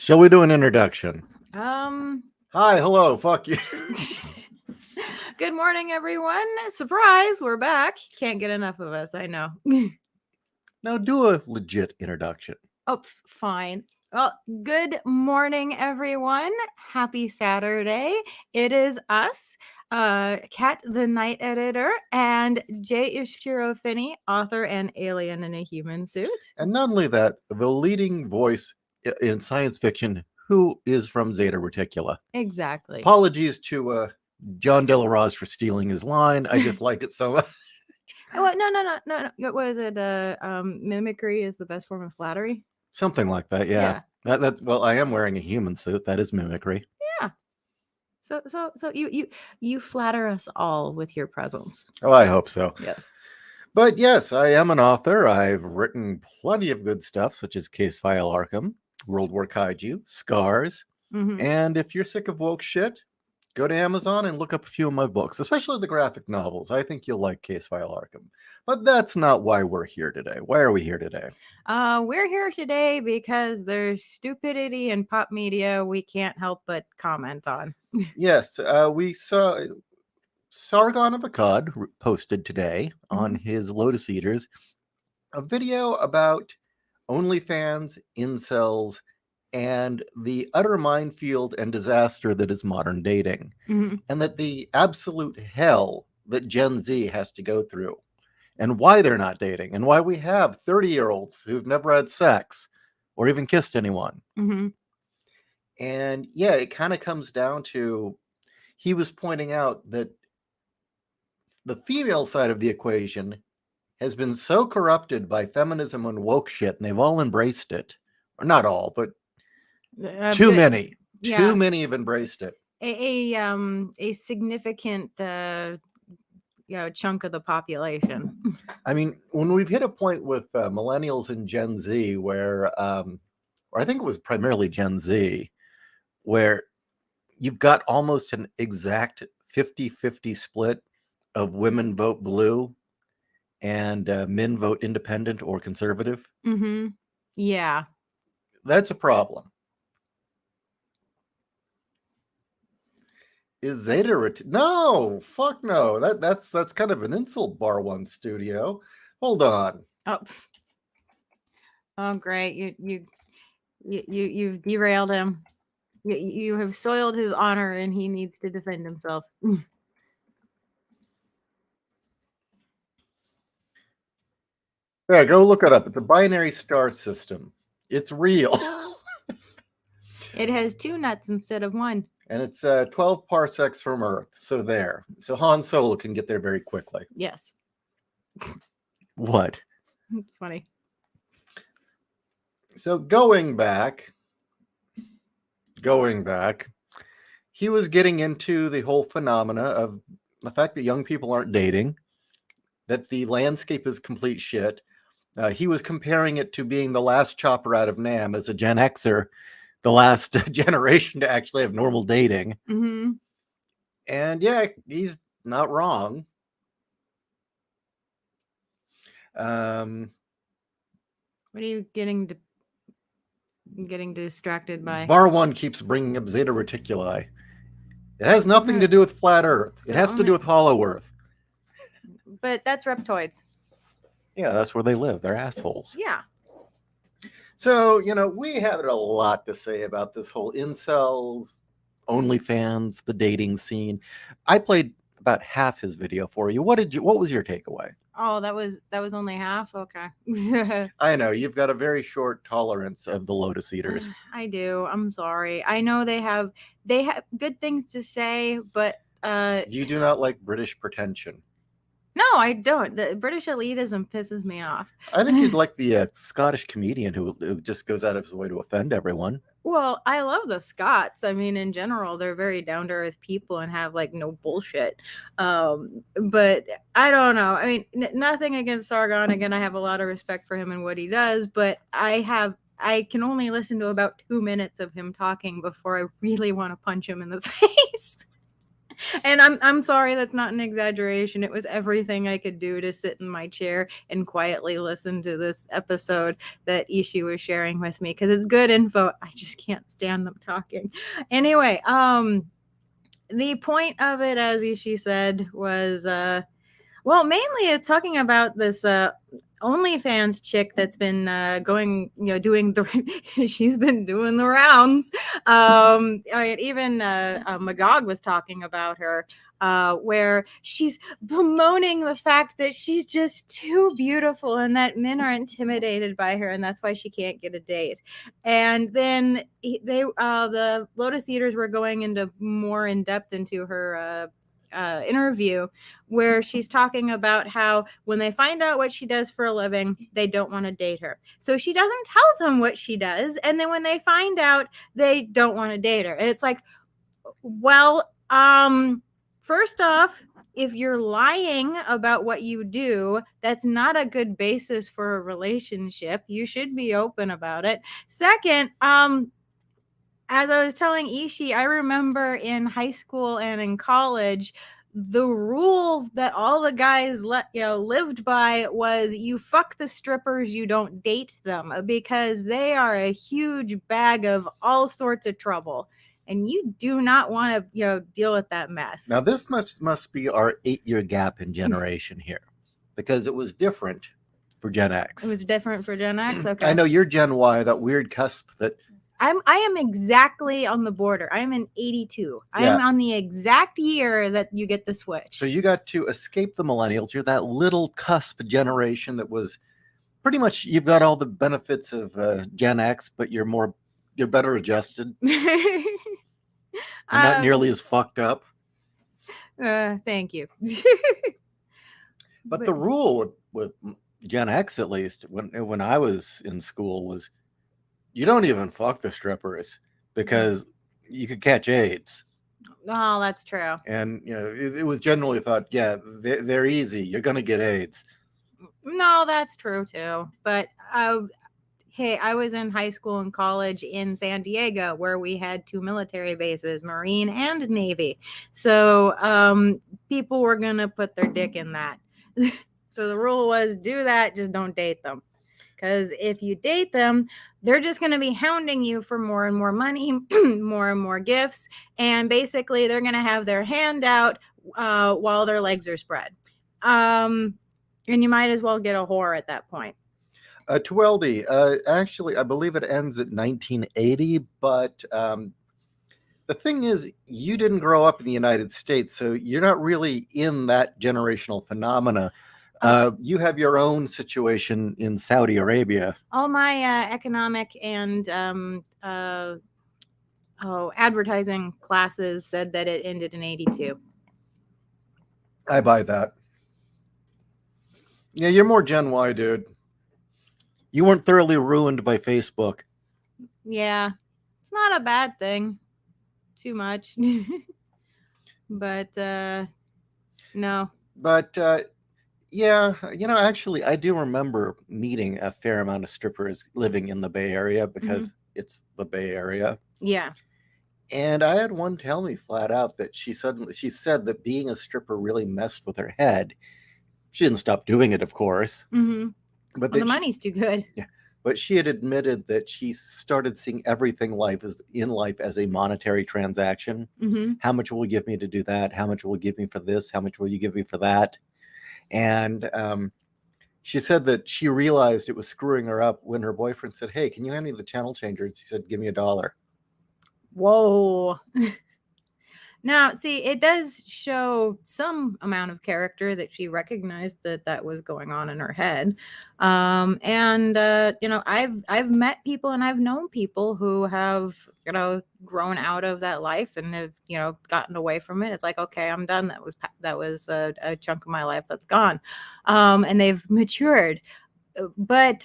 Shall we do an introduction? Um, Hi, hello, fuck you. Good morning, everyone. Surprise, we're back. Can't get enough of us, I know. Now do a legit introduction. Oh, fine. Well, good morning, everyone. Happy Saturday. It is us, Kat, the night editor, and J.Ishiro Finney, author and alien in a human suit. And not only that, the leading voice in science fiction who is from Zeta Reticula. Exactly. Apologies to John De La Rose for stealing his line. I just like it so much. Oh, no. What was it? Mimicry is the best form of flattery. Something like that, yeah. That's well, I am wearing a human suit. That is mimicry. Yeah. So you flatter us all with your presence. Oh, I hope so. Yes. But yes, I am an author. I've written plenty of good stuff, such as Case File Arkham, World War Kaiju, Scars. Mm-hmm. And if you're sick of woke shit, go to Amazon and look up a few of my books, especially the graphic novels. I think you'll like Case File Arkham. But that's not why we're here today. Why are we here today? We're here today because there's stupidity in pop media we can't help but comment on. Yes, we saw Sargon of Akkad posted today on his Lotus Eaters a video about Onlyfans, Incels, and the utter minefield and disaster that is modern dating, and that the absolute hell that Gen Z has to go through, and why they're not dating, and why we have 30-year-olds who've never had sex or even kissed anyone. And yeah, it kind of comes down to, he was pointing out that the female side of the equation has been so corrupted by feminism and woke shit, and they've all embraced it. Or not all, but too many. Yeah. Too many have embraced it. A significant chunk of the population. I mean, when we've hit a point with millennials and Gen Z where, or I think it was primarily Gen Z, where you've got almost an exact 50-50 split of women vote blue and men vote independent or conservative. Yeah. That's a problem. Is Zeta no, fuck no. That's kind of an insult bar one studio. Hold on. Oh great. You've derailed him. You have soiled his honor and he needs to defend himself. Yeah, go look it up. It's a binary star system. It's real. It has 2 nuts instead of 1. And it's 12 parsecs from Earth. So there. So Han Solo can get there very quickly. Yes. What? Funny. So going back, he was getting into the whole phenomena of the fact that young people aren't dating, that the landscape is complete shit. He was comparing it to being the last chopper out of Nam as a Gen Xer, the last generation to actually have normal dating. And yeah, he's not wrong. What are you getting distracted by? Bar one keeps bringing up Zeta Reticuli. It has nothing to do with flat Earth. It has to do with hollow Earth. But that's reptoids. Yeah, that's where they live. They're assholes. Yeah. So, we had a lot to say about this whole incels, Onlyfans, the dating scene. I played about half his video for you. What was your takeaway? Oh, that was only half? Okay. I know, you've got a very short tolerance of the Lotus Eaters. I do. I'm sorry. I know they have good things to say, but you do not like British pretension. No, I don't. The British elitism pisses me off. I think you'd like the Scottish comedian who just goes out of his way to offend everyone. Well, I love the Scots. I mean, in general, they're very down-to-earth people and have no bullshit. But I don't know. I mean, nothing against Sargon. Again, I have a lot of respect for him and what he does, but I can only listen to about 2 minutes of him talking before I really want to punch him in the face. And I'm sorry, that's not an exaggeration. It was everything I could do to sit in my chair and quietly listen to this episode that Ishi was sharing with me, because it's good info. I just can't stand them talking. Anyway, the point of it, as Ishi said, was well, mainly it's talking about this OnlyFans chick that's been going, doing she's been doing the rounds. Even Magog was talking about her, where she's bemoaning the fact that she's just too beautiful and that men are intimidated by her, and that's why she can't get a date. And then the Lotus Eaters were going into more in depth into her interview, where she's talking about how when they find out what she does for a living, they don't want to date her. So she doesn't tell them what she does. And then when they find out, they don't want to date her. And it's like, well, first off, if you're lying about what you do, that's not a good basis for a relationship. You should be open about it. Second, as I was telling Ishi, I remember in high school and in college, the rule that all the guys lived by was you fuck the strippers, you don't date them, because they are a huge bag of all sorts of trouble, and you do not want to deal with that mess. Now this must be our 8-year gap in generation here, because it was different for Gen X. It was different for Gen X. Okay, I know you're Gen Y, that weird cusp that I am exactly on the border. I am in 82. I Yeah. am on the exact year that you get the switch. So you got to escape the millennials. You're that little cusp generation that was pretty much, you've got all the benefits of Gen X, but you're better adjusted and not nearly as fucked up. Thank you. But the rule with Gen X, at least when I was in school, was you don't even fuck the strippers because you could catch AIDS. Oh, that's true. And it was generally thought, yeah, they're easy. You're gonna get AIDS. No, that's true too. But hey, I was in high school and college in San Diego, where we had 2 military bases, Marine and Navy. So people were gonna put their dick in that. So the rule was, do that, just don't date them. Because if you date them, they're just going to be hounding you for more and more money, more and more gifts. And basically, they're going to have their hand out while their legs are spread. And you might as well get a whore at that point. Tweldy, actually, I believe it ends at 1980. But the thing is, you didn't grow up in the United States, so you're not really in that generational phenomena. You have your own situation in Saudi Arabia. All my economic and advertising classes said that it ended in 82. I buy that. Yeah, you're more Gen Y, dude. You weren't thoroughly ruined by Facebook. Yeah, it's not a bad thing. Too much. But no. But yeah, actually, I do remember meeting a fair amount of strippers living in the Bay Area, because it's the Bay Area. Yeah. And I had one tell me flat out that she said that being a stripper really messed with her head. She didn't stop doing it, of course. But the money's too good. Yeah. But she had admitted that she started seeing everything in life as a monetary transaction. How much will you give me to do that? How much will you give me for this? How much will you give me for that? And she said that she realized it was screwing her up when her boyfriend said, "Hey, can you hand me the channel changer?" And she said, "Give me $1." Whoa. Now, see, it does show some amount of character that she recognized that was going on in her head. And I've met people and I've known people who have, grown out of that life and have, gotten away from it. It's like, okay, I'm done. That was a chunk of my life that's gone. And they've matured. But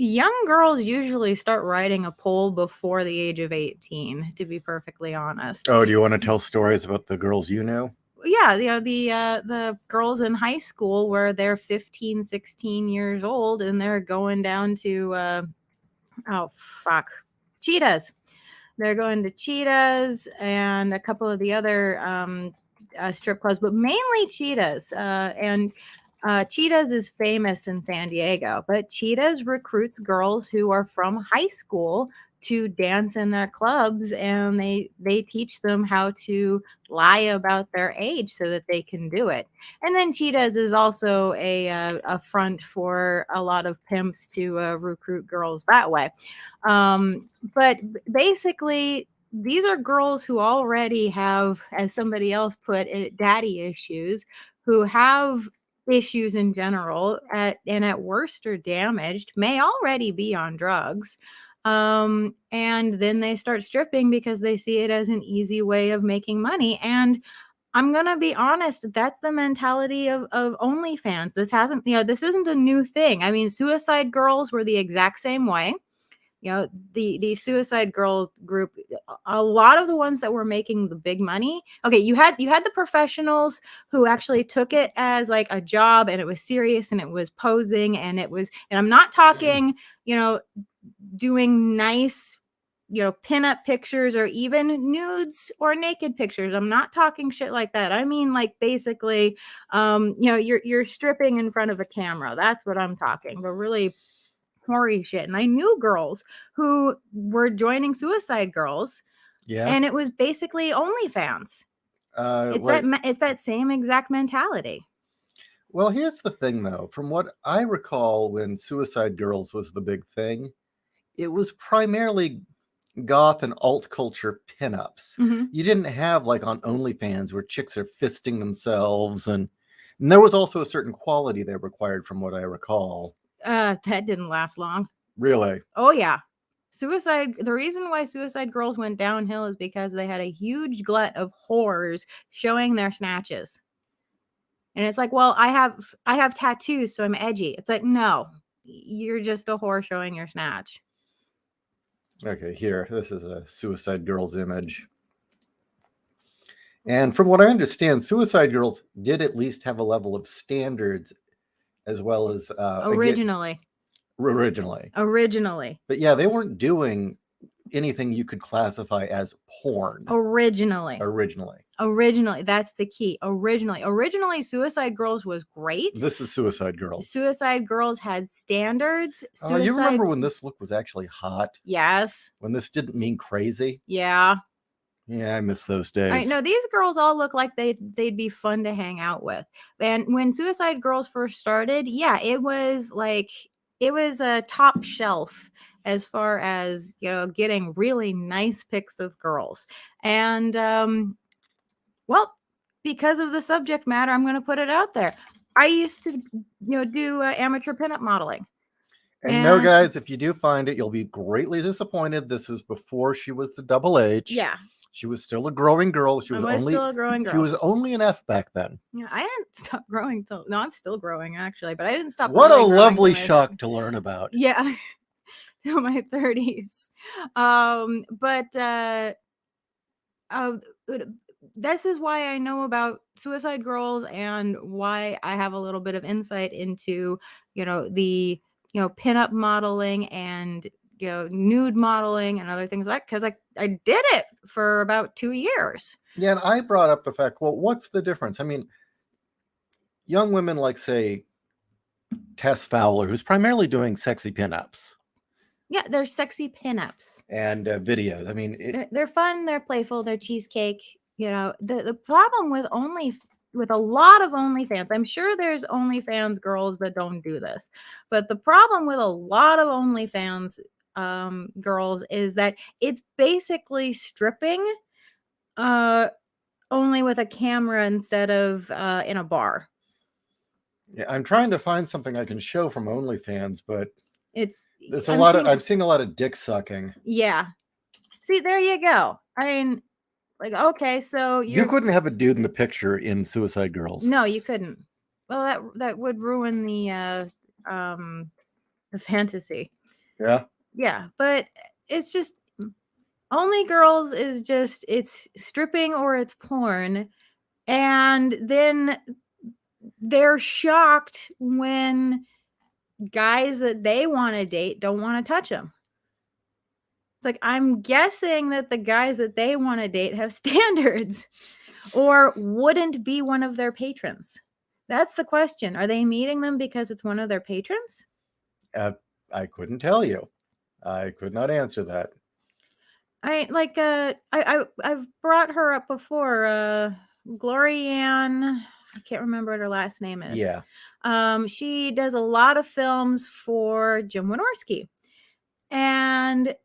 young girls usually start riding a pole before the age of 18, to be perfectly honest. Oh, do you want to tell stories about the girls you know? Yeah, the girls in high school where they're 15, 16 years old and they're going down to cheetahs. They're going to Cheetahs and a couple of the other strip clubs, but mainly Cheetahs. And Cheetahs is famous in San Diego, but Cheetahs recruits girls who are from high school to dance in their clubs, and they teach them how to lie about their age so that they can do it. And then Cheetahs is also a front for a lot of pimps to recruit girls that way. But basically, these are girls who already have, as somebody else put it, daddy issues, who have issues in general and at worst are damaged, may already be on drugs. And then they start stripping because they see it as an easy way of making money. And I'm gonna be honest, that's the mentality of OnlyFans. This hasn't, this isn't a new thing. I mean, Suicide Girls were the exact same way. The Suicide Girl group, a lot of the ones that were making the big money. Okay, you had the professionals who actually took it as like a job, and it was serious, and it was posing, and I'm not talking, doing nice, pinup pictures or even nudes or naked pictures. I'm not talking shit like that. I mean, like, basically, you're stripping in front of a camera. That's what I'm talking. But really hoary shit. And I knew girls who were joining Suicide Girls, Yeah. and it was basically OnlyFans. It's Right. it's that same exact mentality. Well, here's the thing, though. From what I recall, when Suicide Girls was the big thing, it was primarily goth and alt culture pinups. Mhm. You didn't have like on OnlyFans where chicks are fisting themselves, and there was also a certain quality they required, from what I recall. That didn't last long. Really? Oh yeah. The reason why Suicide Girls went downhill is because they had a huge glut of whores showing their snatches. And it's like, well, I have tattoos, so I'm edgy. It's like, no, you're just a whore showing your snatch. Okay, here. This is a Suicide Girls image. And from what I understand, Suicide Girls did at least have a level of standards, as well as Originally. But yeah, they weren't doing anything you could classify as porn. Originally. That's the key. Originally, Suicide Girls was great. This is Suicide Girls. Suicide Girls had standards. You remember when this look was actually hot? Yes. When this didn't mean crazy? Yeah. Yeah, I miss those days. I know these girls all look like they'd be fun to hang out with. And when Suicide Girls first started, yeah, it was a top shelf as far as, getting really nice pics of girls. And well, because of the subject matter, I'm going to put it out there. I used to, do amateur pinup modeling. And no, guys, if you do find it, you'll be greatly disappointed. This was before she was the double H. Yeah. She was still a growing girl. She was still a growing girl. She was only an F back then. Yeah, I didn't stop growing no, I'm still growing actually, but I didn't stop. What a lovely shock to learn about. Yeah. Till my 30s. This is why I know about Suicide Girls and why I have a little bit of insight into, the, pinup modeling and, nude modeling and other things like, because I did it for about 2 years. Yeah, and I brought up the fact, well, what's the difference? I mean, young women like, say, Tess Fowler, who's primarily doing sexy pinups. Yeah, they're sexy pinups. And videos. I mean, they're fun, they're playful, they're cheesecake. The problem with a lot of OnlyFans, I'm sure there's OnlyFans girls that don't do this, but the problem with a lot of OnlyFans girls is that it's basically stripping, only with a camera instead of in a bar. Yeah, I'm trying to find something I can show from OnlyFans, but it's I'm seeing a lot of dick sucking. Yeah. See, there you go. I mean, like, okay, so you couldn't have a dude in the picture in Suicide Girls. No, you couldn't. Well, that would ruin the fantasy. Yeah. Yeah, but it's just Only Girls is just, it's stripping or it's porn, and then they're shocked when guys that they want to date don't want to touch them. It's like, I'm guessing that the guys that they want to date have standards or wouldn't be one of their patrons. That's the question. Are they meeting them because it's one of their patrons? I couldn't tell you. I could not answer that. I've brought her up before. Glorianne, I can't remember what her last name is. Yeah. She does a lot of films for Jim Wynorski. And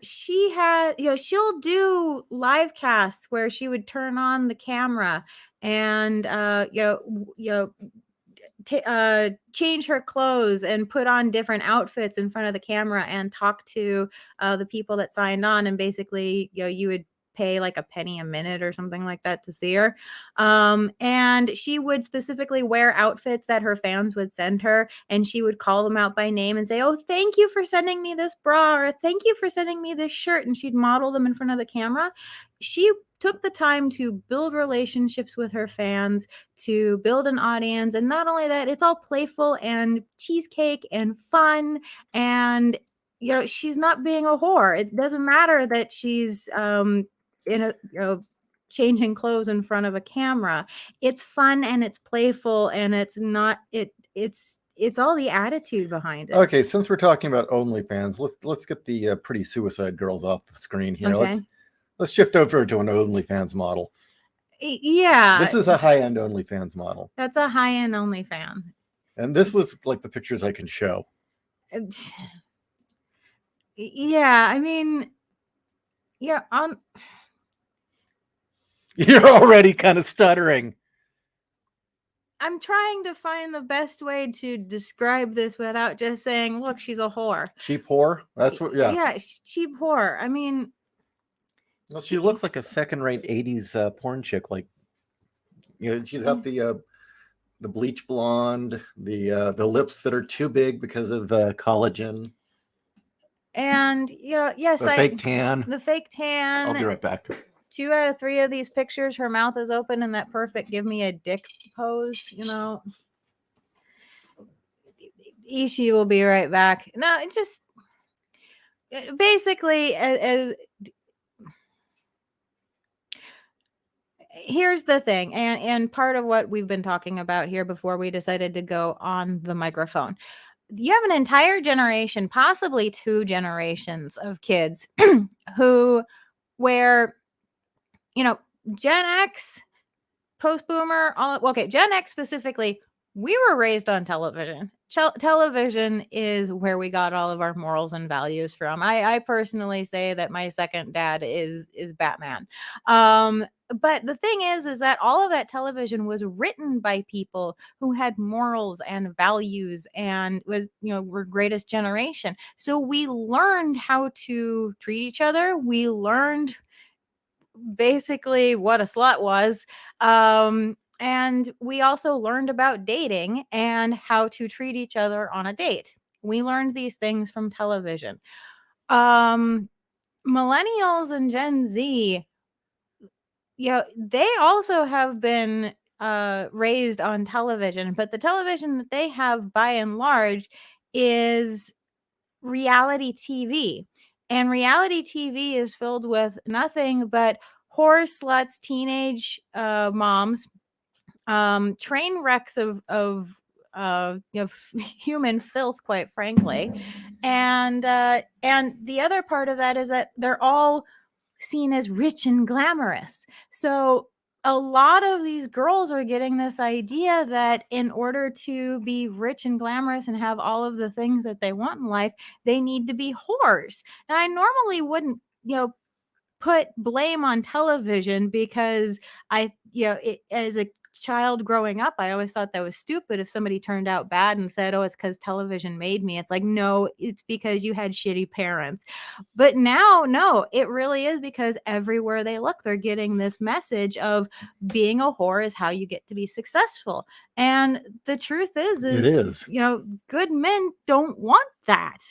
she'll do live casts where she would turn on the camera and change her clothes and put on different outfits in front of the camera and talk to the people that signed on. And basically, you would pay like a penny a minute or something like that to see her. And she would specifically wear outfits that her fans would send her, and she would call them out by name and say, "Oh, thank you for sending me this bra," or "Thank you for sending me this shirt." And she'd model them in front of the camera. She took the time to build relationships with her fans, to build an audience. And not only that, it's all playful and cheesecake and fun. And she's not being a whore. It doesn't matter that she's in a changing clothes in front of a camera. It's fun and it's playful, and it's all the attitude behind it. Okay, since we're talking about OnlyFans, let's get the pretty suicide girls off the screen here. Okay. Let's shift over to an OnlyFans model. Yeah. This is a high-end OnlyFans model. That's a high-end OnlyFan. And this was like the pictures I can show. Yeah, I mean, yeah, You're already kind of stuttering. I'm trying to find the best way to describe this without just saying, "Look, she's a whore." Cheap whore? That's what, yeah. Yeah, cheap whore. I mean, well, she looks like a second-rate 80s porn chick. Like, she's got the bleach blonde, the lips that are too big because of collagen. And yes, the fake tan. The fake tan. I'll be right back. 2 out of 3 of these pictures, her mouth is open in that perfect "give me a dick" pose. Ishi will be right back. No, it just basically as here's the thing, and part of what we've been talking about here before we decided to go on the microphone. You have an entire generation, possibly 2 generations of kids where Gen X, post-boomer, Gen X specifically, we were raised on television. Television is where we got all of our morals and values from. I personally say that my second dad is Batman. But the thing is that all of that television was written by people who had morals and values and were greatest generation. So we learned how to treat each other. We learned basically what a slut was. And we also learned about dating and how to treat each other on a date. We learned these things from television. Millennials and Gen Z, they also have been raised on television, but the television that they have by and large is reality TV. And reality TV is filled with nothing but whore sluts, teenage moms, train wrecks of human filth, quite frankly. And the other part of that is that they're all seen as rich and glamorous. So a lot of these girls are getting this idea that in order to be rich and glamorous and have all of the things that they want in life, they need to be whores. Now, I normally wouldn't, put blame on television because as a child growing up, I always thought that was stupid if somebody turned out bad and said, "Oh, it's because television made me." It's like, no, it's because you had shitty parents. But now, no, it really is because everywhere they look, they're getting this message of being a whore is how you get to be successful. And the truth is It is. Good men don't want that.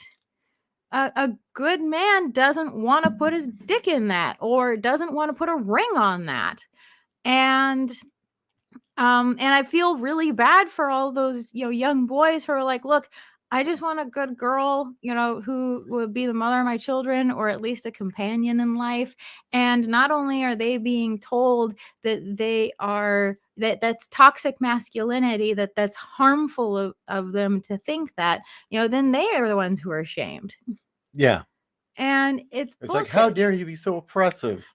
A good man doesn't want to put his dick in that or doesn't want to put a ring on that. And I feel really bad for all those young boys who are like, "Look, I just want a good girl, who would be the mother of my children, or at least a companion in life. And not only are they being told that that's toxic masculinity, that's harmful of them to think that, then they are the ones who are ashamed. Yeah. And it's It's bullshit. like, how dare you be so oppressive?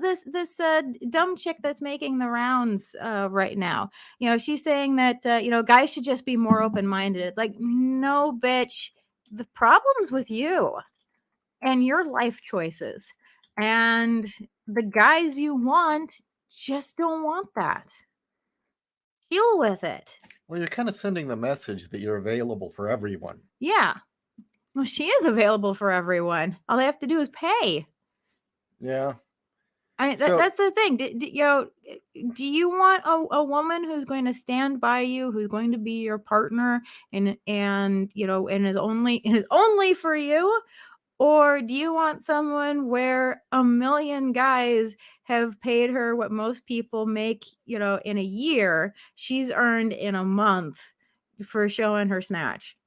This dumb chick that's making the rounds right now, she's saying that guys should just be more open-minded. It's like, no, bitch, the problem's with you and your life choices, and the guys you want just don't want that. Deal with it. Well, you're kind of sending the message that you're available for everyone. Yeah, well, she is available for everyone. All they have to do is pay. Yeah. That's the thing. Do you want a woman who's going to stand by you, who's going to be your partner, and is only for you, or do you want someone where a million guys have paid her what most people make, in a year, she's earned in a month for showing her snatch?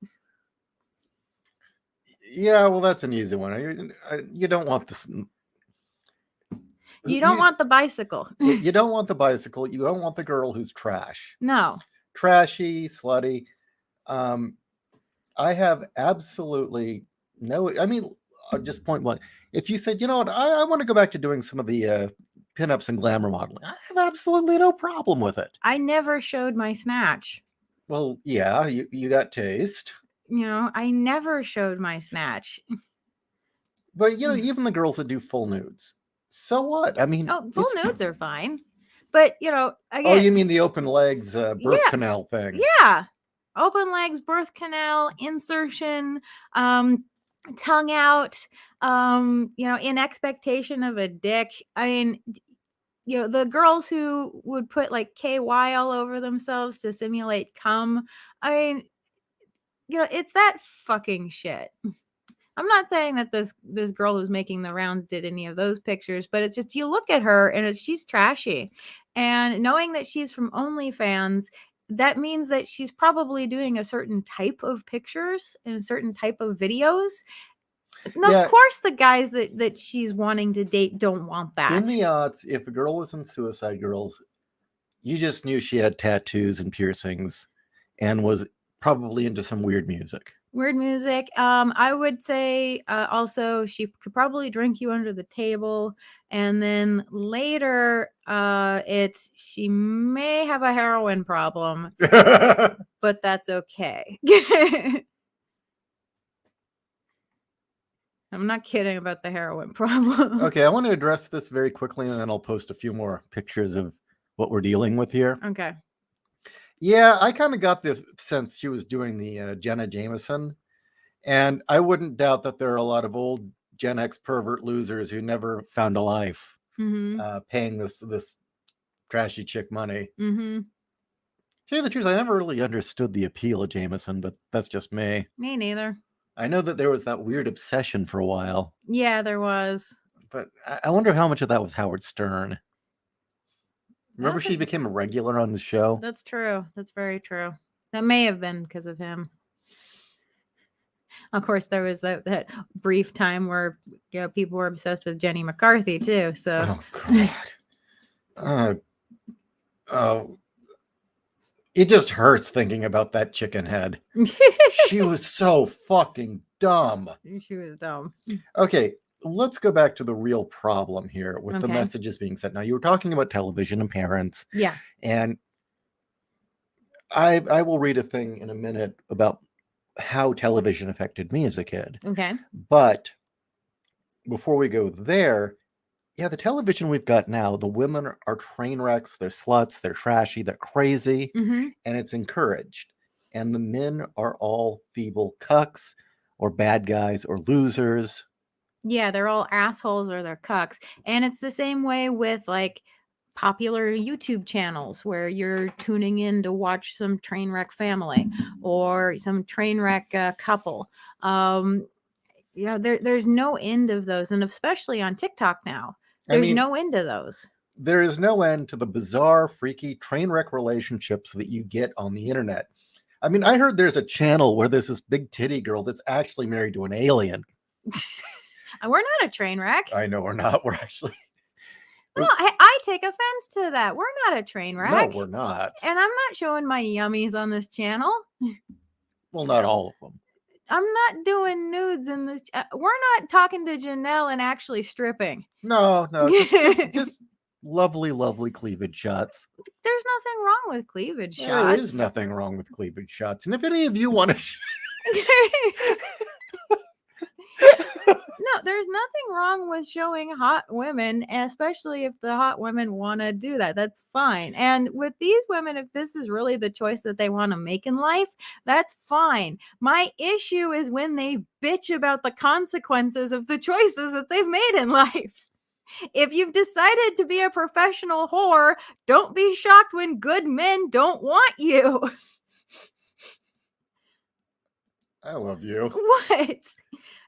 Yeah, well, that's an easy one. You don't want this. You don't want the bicycle. You don't want the bicycle. You don't want the girl who's trash. No. Trashy, slutty. I have absolutely no. I mean, just point one. If you said, you know what, I want to go back to doing some of the pinups and glamour modeling, I have absolutely no problem with it. I never showed my snatch. Well, yeah, you got taste. I never showed my snatch. But, even the girls that do full nudes, so what? I mean, full nudes are fine. But, again. Oh, you mean the open legs birth canal thing? Yeah. Open legs, birth canal, insertion, tongue out, in expectation of a dick. I mean, the girls who would put like KY all over themselves to simulate cum. I mean, it's that fucking shit. I'm not saying that this girl who's making the rounds did any of those pictures, but it's just, you look at her and she's trashy. And knowing that she's from OnlyFans, that means that she's probably doing a certain type of pictures and a certain type of videos. And of course, the guys that she's wanting to date don't want that. In the odds, if a girl was in SuicideGirls, you just knew she had tattoos and piercings and was probably into some weird music. I would say also she could probably drink you under the table, and then later she may have a heroin problem, but that's okay. I'm not kidding about the heroin problem. Okay, I want to address this very quickly, and then I'll post a few more pictures of what we're dealing with here. Okay. Yeah, I kind of got the sense she was doing the Jenna Jameson, and I wouldn't doubt that there are a lot of old Gen X pervert losers who never found a life paying this trashy chick money. Mm-hmm. To tell you the truth, I never really understood the appeal of Jameson, but that's just me. Me neither. I know that there was that weird obsession for a while. Yeah, there was. But I wonder how much of that was Howard Stern. Remember she became a regular on the show? That's true. That's very true. That may have been because of him. Of course, there was that brief time where people were obsessed with Jenny McCarthy too. So. Oh God. It just hurts thinking about that chicken head. She was so fucking dumb. She was dumb. Okay, let's go back to the real problem here with the messages being sent. Now, you were talking about television and parents. Yeah. And I will read a thing in a minute about how television affected me as a kid. Okay. But before we go there, yeah, the television we've got now, the women are train wrecks, they're sluts, they're trashy, they're crazy, and it's encouraged. And the men are all feeble cucks or bad guys or losers. Yeah, they're all assholes or they're cucks. And it's the same way with like popular YouTube channels where you're tuning in to watch some train wreck family or some train wreck couple. There's no end of those. And especially on TikTok now. There's no end to those. There is no end to the bizarre, freaky train wreck relationships that you get on the internet. I mean, I heard there's a channel where there's this big titty girl that's actually married to an alien. We're not a train wreck. I know we're not. We're actually. No, I take offense to that. We're not a train No, wreck. we're not. And I'm not showing my yummies on this channel. Well, not all of them. I'm not doing nudes in this. We're not talking to Janelle and actually stripping. No, just lovely, lovely cleavage shots. There's nothing wrong with cleavage shots. There is nothing wrong with cleavage shots. And if any of you want to. No, there's nothing wrong with showing hot women, especially if the hot women want to do that. That's fine. And with these women, if this is really the choice that they want to make in life, that's fine. My issue is when they bitch about the consequences of the choices that they've made in life. If you've decided to be a professional whore, don't be shocked when good men don't want you. I love you. What?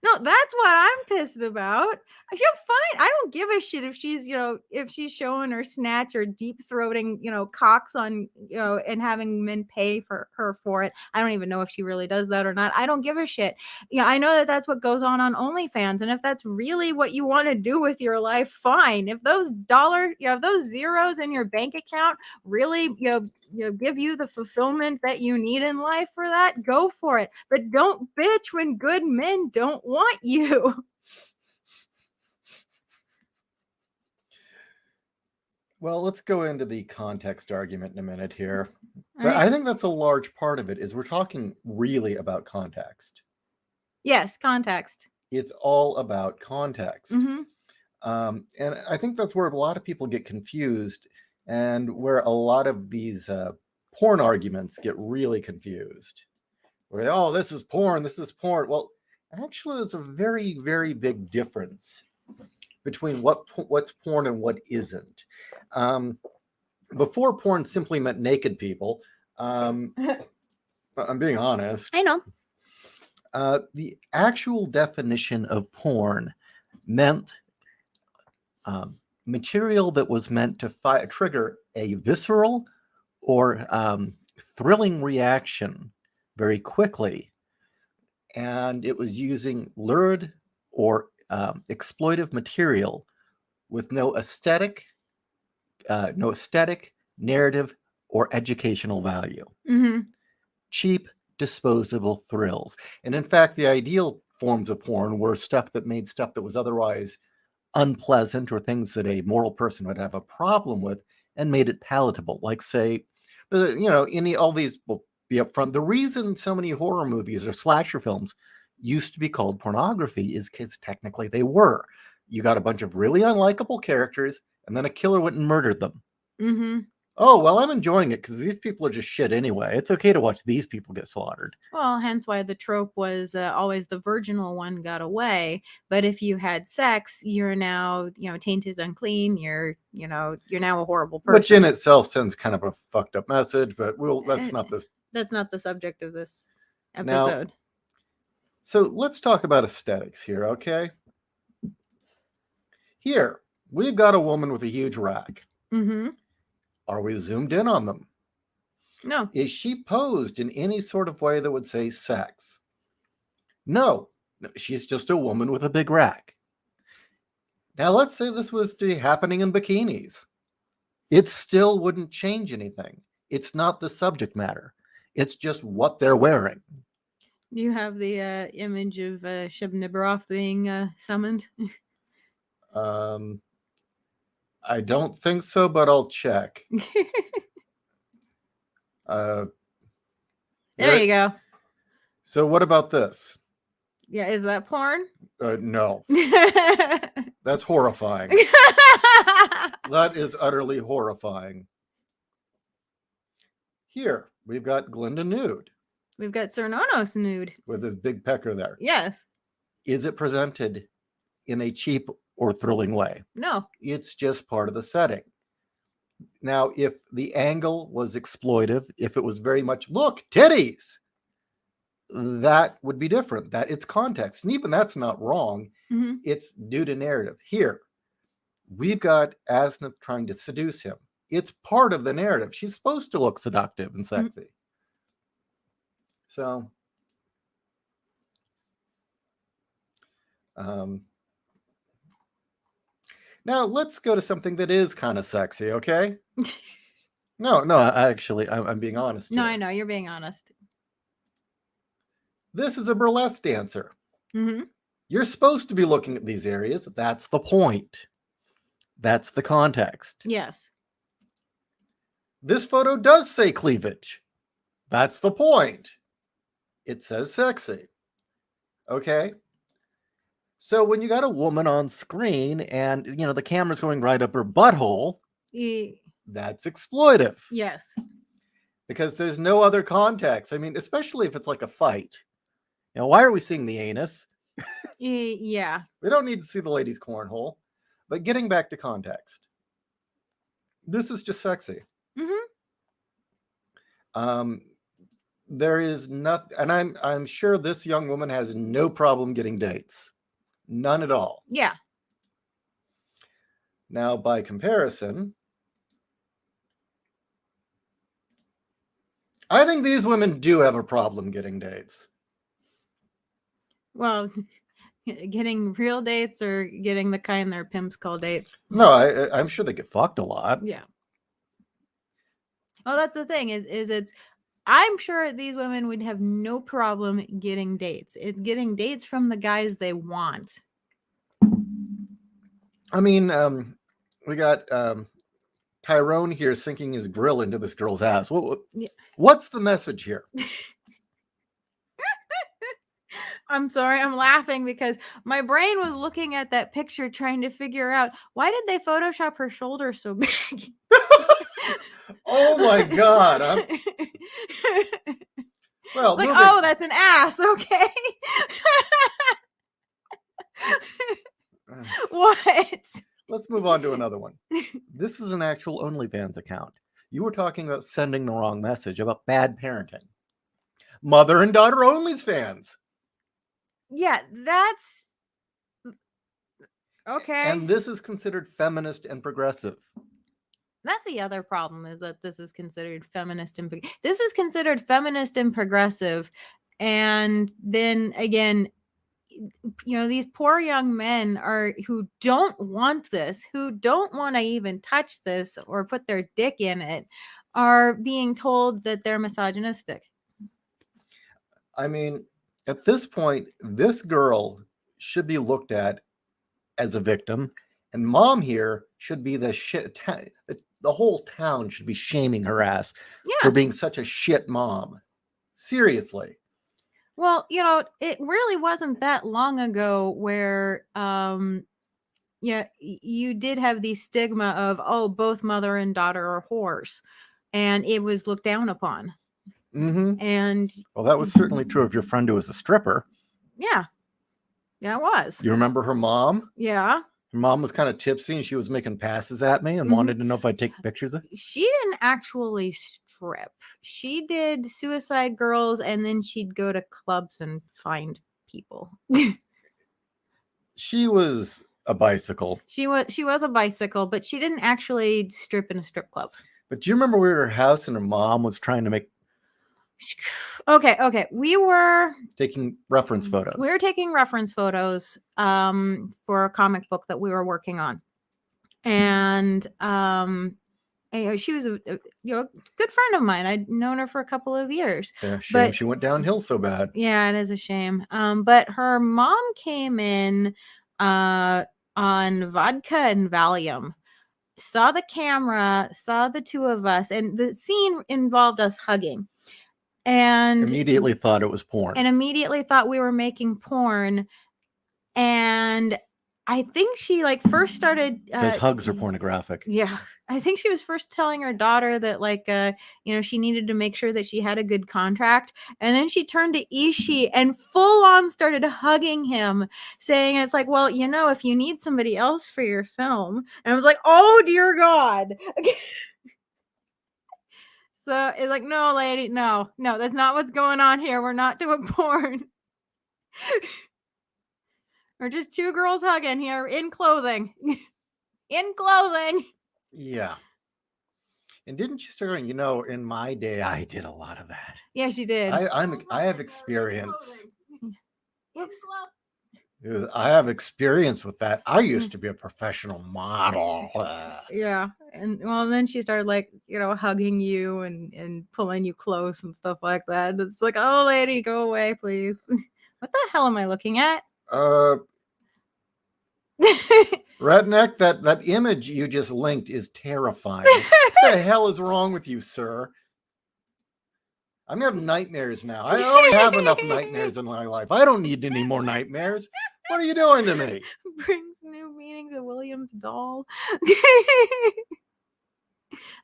No, that's what I'm pissed about. She'll fine. I don't give a shit if she's, if she's showing her snatch or deep throating, cocks on, and having men pay for her for it. I don't even know if she really does that or not. I don't give a shit. I know that that's what goes on OnlyFans. And if that's really what you want to do with your life, fine. If those those zeros in your bank account really, give you the fulfillment that you need in life for that, go for it. But don't bitch when good men don't want you. Well, let's go into the context argument in a minute here. But Right. I think that's a large part of it is we're talking really about context. Yes, context. It's all about context. Mm-hmm. And I think that's where a lot of people get confused and where a lot of these porn arguments get really confused. Where, oh, this is porn, this is porn. Well, actually, there's a very, very big difference between what's porn and what isn't. Before, porn simply meant naked people. I'm being honest. I know. The actual definition of porn meant material that was meant to trigger a visceral or thrilling reaction very quickly. And it was using lurid or exploitive material with no aesthetic, narrative, or educational value. Mm-hmm. Cheap, disposable thrills. And in fact, the ideal forms of porn were stuff that made stuff that was otherwise unpleasant or things that a moral person would have a problem with and made it palatable. Like, say, all these will be upfront. The reason so many horror movies or slasher films used to be called pornography is because technically they were. You got a bunch of really unlikable characters, and then a killer went and murdered them. Mm-hmm. Oh, well, I'm enjoying it because these people are just shit anyway. It's okay to watch these people get slaughtered. Well, hence why the trope was always the virginal one got away. But if you had sex, you're now, tainted, unclean. You're now a horrible person. Which in itself sends kind of a fucked up message, but that's not this. That's not the subject of this episode. Now, so let's talk about aesthetics here, okay? Here, we've got a woman with a huge rack. Mm-hmm. Are we zoomed in on them? No. Is she posed in any sort of way that would say sex? No. She's just a woman with a big rack. Now, let's say this was to be happening in bikinis. It still wouldn't change anything. It's not the subject matter. It's just what they're wearing. Do you have the image of Shub-Nibiroff being summoned? I don't think so, but I'll check. There you go. So what about this? Yeah, is that porn? No. That's horrifying. That is utterly horrifying. Here, we've got Glinda nude. We've got Cernonos nude. With his big pecker there. Yes. Is it presented in a cheap or thrilling way? No. It's just part of the setting. Now, if the angle was exploitive, if it was very much, look, titties, that would be different. That it's context. And even that's not wrong. Mm-hmm. It's due to narrative. Here, we've got Asnith trying to seduce him. It's part of the narrative. She's supposed to look seductive and sexy. So, now let's go to something that is kind of sexy, okay? No, I'm being honest No, here. I know you're being honest. This is a burlesque dancer. Mm-hmm. You're supposed to be looking at these areas. That's the point. That's the context. Yes. This photo does say cleavage. That's the point. It says sexy. Okay? So when you got a woman on screen and, the camera's going right up her butthole, that's exploitive. Yes. Because there's no other context. I mean, especially if it's like a fight. Why are we seeing the anus? Yeah. We don't need to see the lady's cornhole. But getting back to context, this is just sexy. Mm-hmm. There is nothing, and I'm sure this young woman has no problem getting dates. None at all. Yeah. Now, by comparison, I think these women do have a problem getting dates. Well, getting real dates or getting the kind their pimps call dates? No, I'm sure they get fucked a lot. Yeah. Well, that's the thing is I'm sure these women would have no problem getting dates. It's getting dates from the guys they want. I mean, we got Tyrone here sinking his grill into this girl's ass. What's the message here? I'm sorry, I'm laughing because my brain was looking at that picture trying to figure out why did they Photoshop her shoulder so big? Oh my God. Well, like, oh, that's an ass. Okay. What? Let's move on to another one. This is an actual OnlyFans account. You were talking about sending the wrong message about bad parenting. Mother and daughter OnlyFans. Yeah, that's okay. And this is considered feminist and progressive. That's the other problem, is that this is considered feminist and progressive. And then again, these poor young men who don't want this, who don't want to even touch this or put their dick in it, are being told that they're misogynistic. I mean, at this point, this girl should be looked at as a victim, and mom here should be the shit. The whole town should be shaming her ass for being such a shit mom. Seriously. Well, it really wasn't that long ago where, you did have the stigma of, oh, both mother and daughter are whores, and it was looked down upon. Mm-hmm. And well, that was certainly true of your friend who was a stripper. Yeah, it was. You remember her mom? Yeah. Her mom was kind of tipsy and she was making passes at me and wanted to know if I'd take pictures of it. She didn't actually strip. She did SuicideGirls, and then she'd go to clubs and find people. She was a bicycle. She was a bicycle, but she didn't actually strip in a strip club. But do you remember we were at her house and her mom was trying to make... Okay. We were taking reference photos. We were taking reference photos for a comic book that we were working on. And she was a good friend of mine. I'd known her for a couple of years. Yeah, shame she went downhill so bad. Yeah, it is a shame. But her mom came in on vodka and Valium, saw the camera, saw the two of us, and the scene involved us hugging. And immediately thought it was porn. And immediately thought we were making porn. And I think she first started... because hugs are pornographic. Yeah. I think she was first telling her daughter that she needed to make sure that she had a good contract. And then she turned to Ishii and full on started hugging him, saying it's like, well, if you need somebody else for your film. And I was like, oh dear God. So it's like, no, lady, no, that's not what's going on here. We're not doing porn. We're just two girls hugging here in clothing. In clothing. Yeah. And didn't you start going, you know, in my day, I did a lot of that. Yeah, she did. I have experience. Whoops. I have experience with that. I used to be a professional model. Yeah. And well, then she started like, hugging you and pulling you close and stuff like that. It's like, oh, lady, go away, please. What the hell am I looking at? Redneck, that image you just linked is terrifying. What the hell is wrong with you, sir? I'm gonna have nightmares now. I already have enough nightmares in my life. I don't need any more nightmares. What are you doing to me? Brings new meaning to William's doll.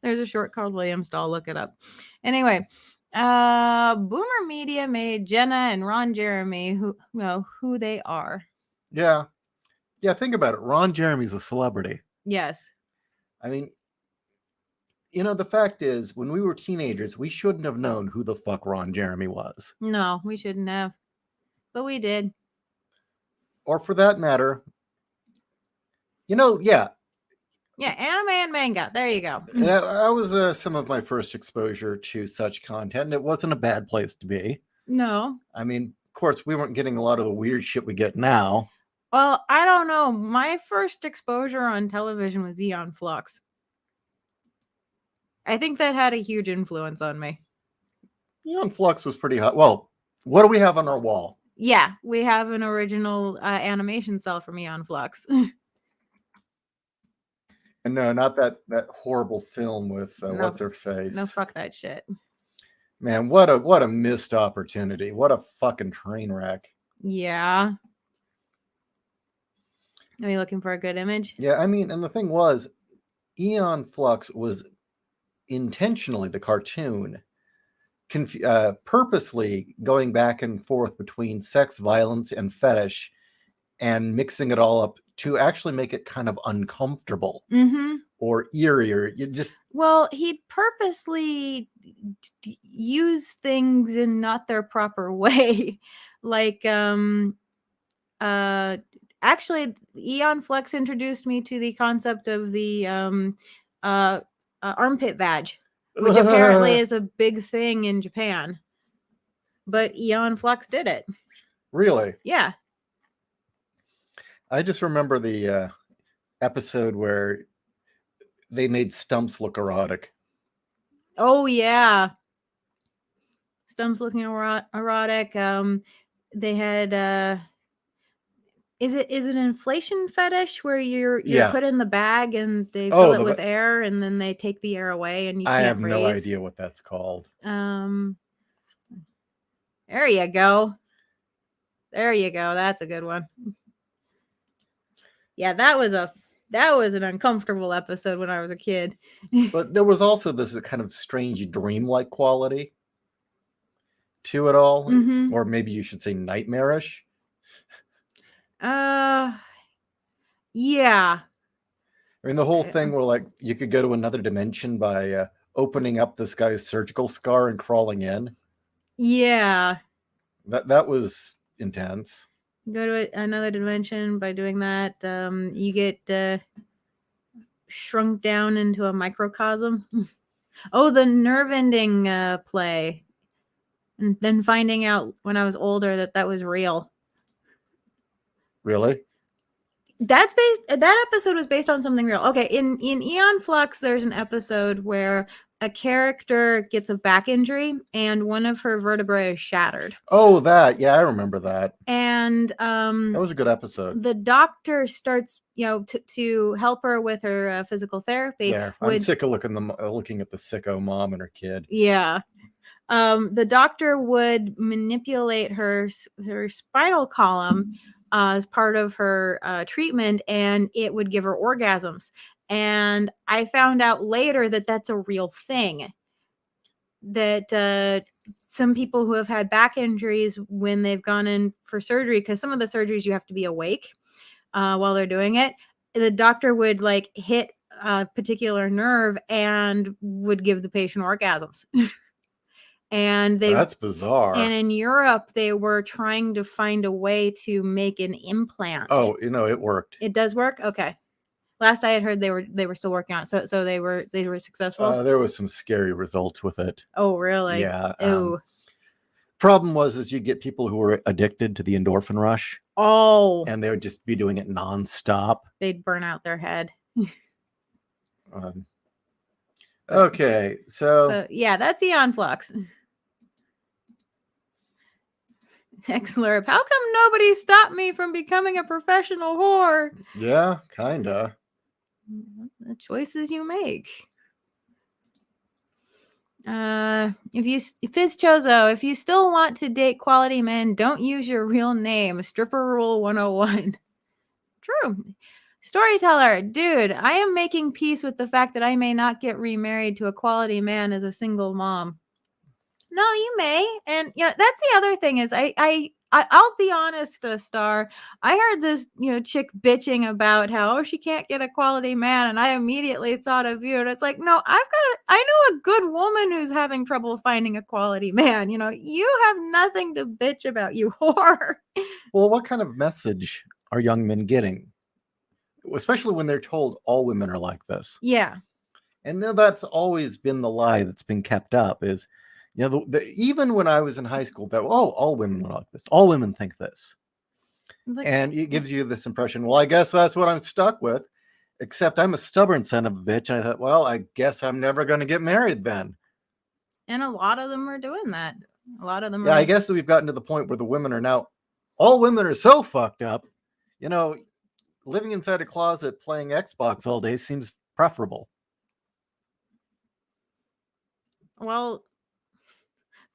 There's a short called William's doll. Look it up. Anyway, Boomer Media made Jenna and Ron Jeremy who they are. Yeah. Think about it. Ron Jeremy's a celebrity. Yes. I mean, the fact is, when we were teenagers, we shouldn't have known who the fuck Ron Jeremy was. No, we shouldn't have. But we did. Or for that matter, yeah. Yeah, anime and manga. There you go. That was some of my first exposure to such content, and it wasn't a bad place to be. No. I mean, of course, we weren't getting a lot of the weird shit we get now. Well, I don't know. My first exposure on television was Aeon Flux. I think that had a huge influence on me. Aeon Flux was pretty hot. Well, what do we have on our wall? Yeah, we have an original animation cell from Aeon Flux. And no, not that horrible film with what's her face. No, fuck that shit. Man, what a missed opportunity. What a fucking train wreck. Yeah. Are you looking for a good image? Yeah, I mean, and the thing was, Aeon Flux was intentionally the cartoon purposely going back and forth between sex, violence, and fetish, and mixing it all up to actually make it kind of uncomfortable or eerie, or you just. Well, he purposely used things in not their proper way, like actually, Aeon Flux introduced me to the concept of the armpit badge, which apparently is a big thing in Japan. But Aeon Flux did it. Really? Yeah. I just remember the episode where they made Stumps look erotic. Oh, yeah. Stumps looking erotic. They had... Is it an inflation fetish where you're put in the bag and they fill it with air and then they take the air away and you can't breathe? I have no idea what that's called. There you go. There you go. That's a good one. Yeah, that was an uncomfortable episode when I was a kid. But there was also this kind of strange dreamlike quality to it all, or maybe you should say nightmarish. Yeah. I mean, the whole thing where like you could go to another dimension by opening up this guy's surgical scar and crawling in. Yeah. That was intense. Go to another dimension by doing that. You get shrunk down into a microcosm. Oh, the nerve ending play. And then finding out when I was older that was real. Really? That episode was based on something real. Okay, in Aeon Flux, there's an episode where a character gets a back injury and one of her vertebrae is shattered. Oh, that. Yeah, I remember that. And that was a good episode. The doctor starts, to help her with her physical therapy. Yeah, I'm sick of looking at the sicko mom and her kid. Yeah. The doctor would manipulate her spinal column as part of her treatment, and it would give her orgasms. And I found out later that that's a real thing. That some people who have had back injuries when they've gone in for surgery, because some of the surgeries you have to be awake while they're doing it, the doctor would like hit a particular nerve and would give the patient orgasms. And that's bizarre. And in Europe, they were trying to find a way to make an implant. Oh, it worked. It does work? Okay. Last I had heard, they were still working on it. So they were successful. There was some scary results with it. Oh, really? Yeah. Ew. Problem was you get people who were addicted to the endorphin rush, Oh, and they would just be doing it nonstop. they'd burn out their head. Okay, so yeah, that's Eon Flux. X-Lurp, how come nobody stopped me from becoming a professional whore? yeah, kinda. The choices you make. Fizz Chozo, if you still want to date quality men, don't use your real name. Stripper rule 101. True. Storyteller, dude, I am making peace with the fact that I may not get remarried to a quality man as a single mom. No, you may. And that's the other thing is I'll be honest, Star. I heard this, chick bitching about how she can't get a quality man, and I immediately thought of you. And it's like, no, I know a good woman who's having trouble finding a quality man. You have nothing to bitch about, you whore. Well, what kind of message are young men getting? Especially when they're told all women are like this. Yeah. And that's always been the lie that's been kept up is, even when I was in high school, that, all women are like this. All women think this. And it gives you this impression, well, I guess that's what I'm stuck with, except I'm a stubborn son of a bitch. And I thought, well, I guess I'm never going to get married then. And a lot of them are doing that. A lot of them I guess we've gotten to the point where the women are now, all women are so fucked up. Living inside a closet playing Xbox all day seems preferable. Well,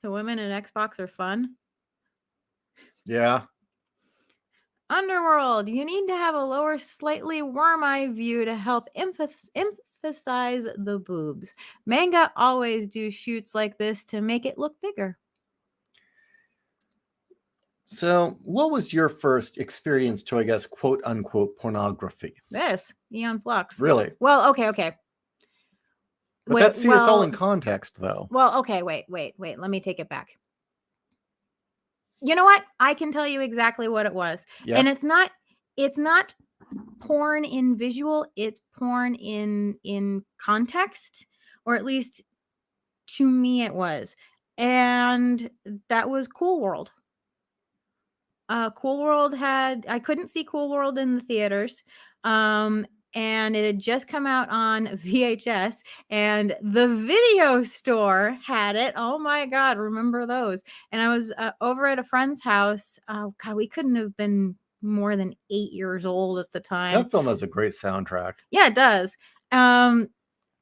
the women in Xbox are fun. Yeah. Underworld, you need to have a lower, slightly worm eye view to help emphasize the boobs. Manga always do shoots like this to make it look bigger. So, what was your first experience to, I guess, quote unquote pornography? This, Eon Flux. Really? Well, okay. But it's all in context, though. Well, okay, wait. Let me take it back. You know what? I can tell you exactly what it was. Yeah. And it's not porn in visual, it's porn in context, or at least to me it was. And that was Cool World. Cool World I couldn't see Cool World in the theaters. And it had just come out on VHS, and the video store had it. Oh my God, remember those? And I was over at a friend's house. Oh God, we couldn't have been more than 8 years old at the time. That film has a great soundtrack. Yeah, it does.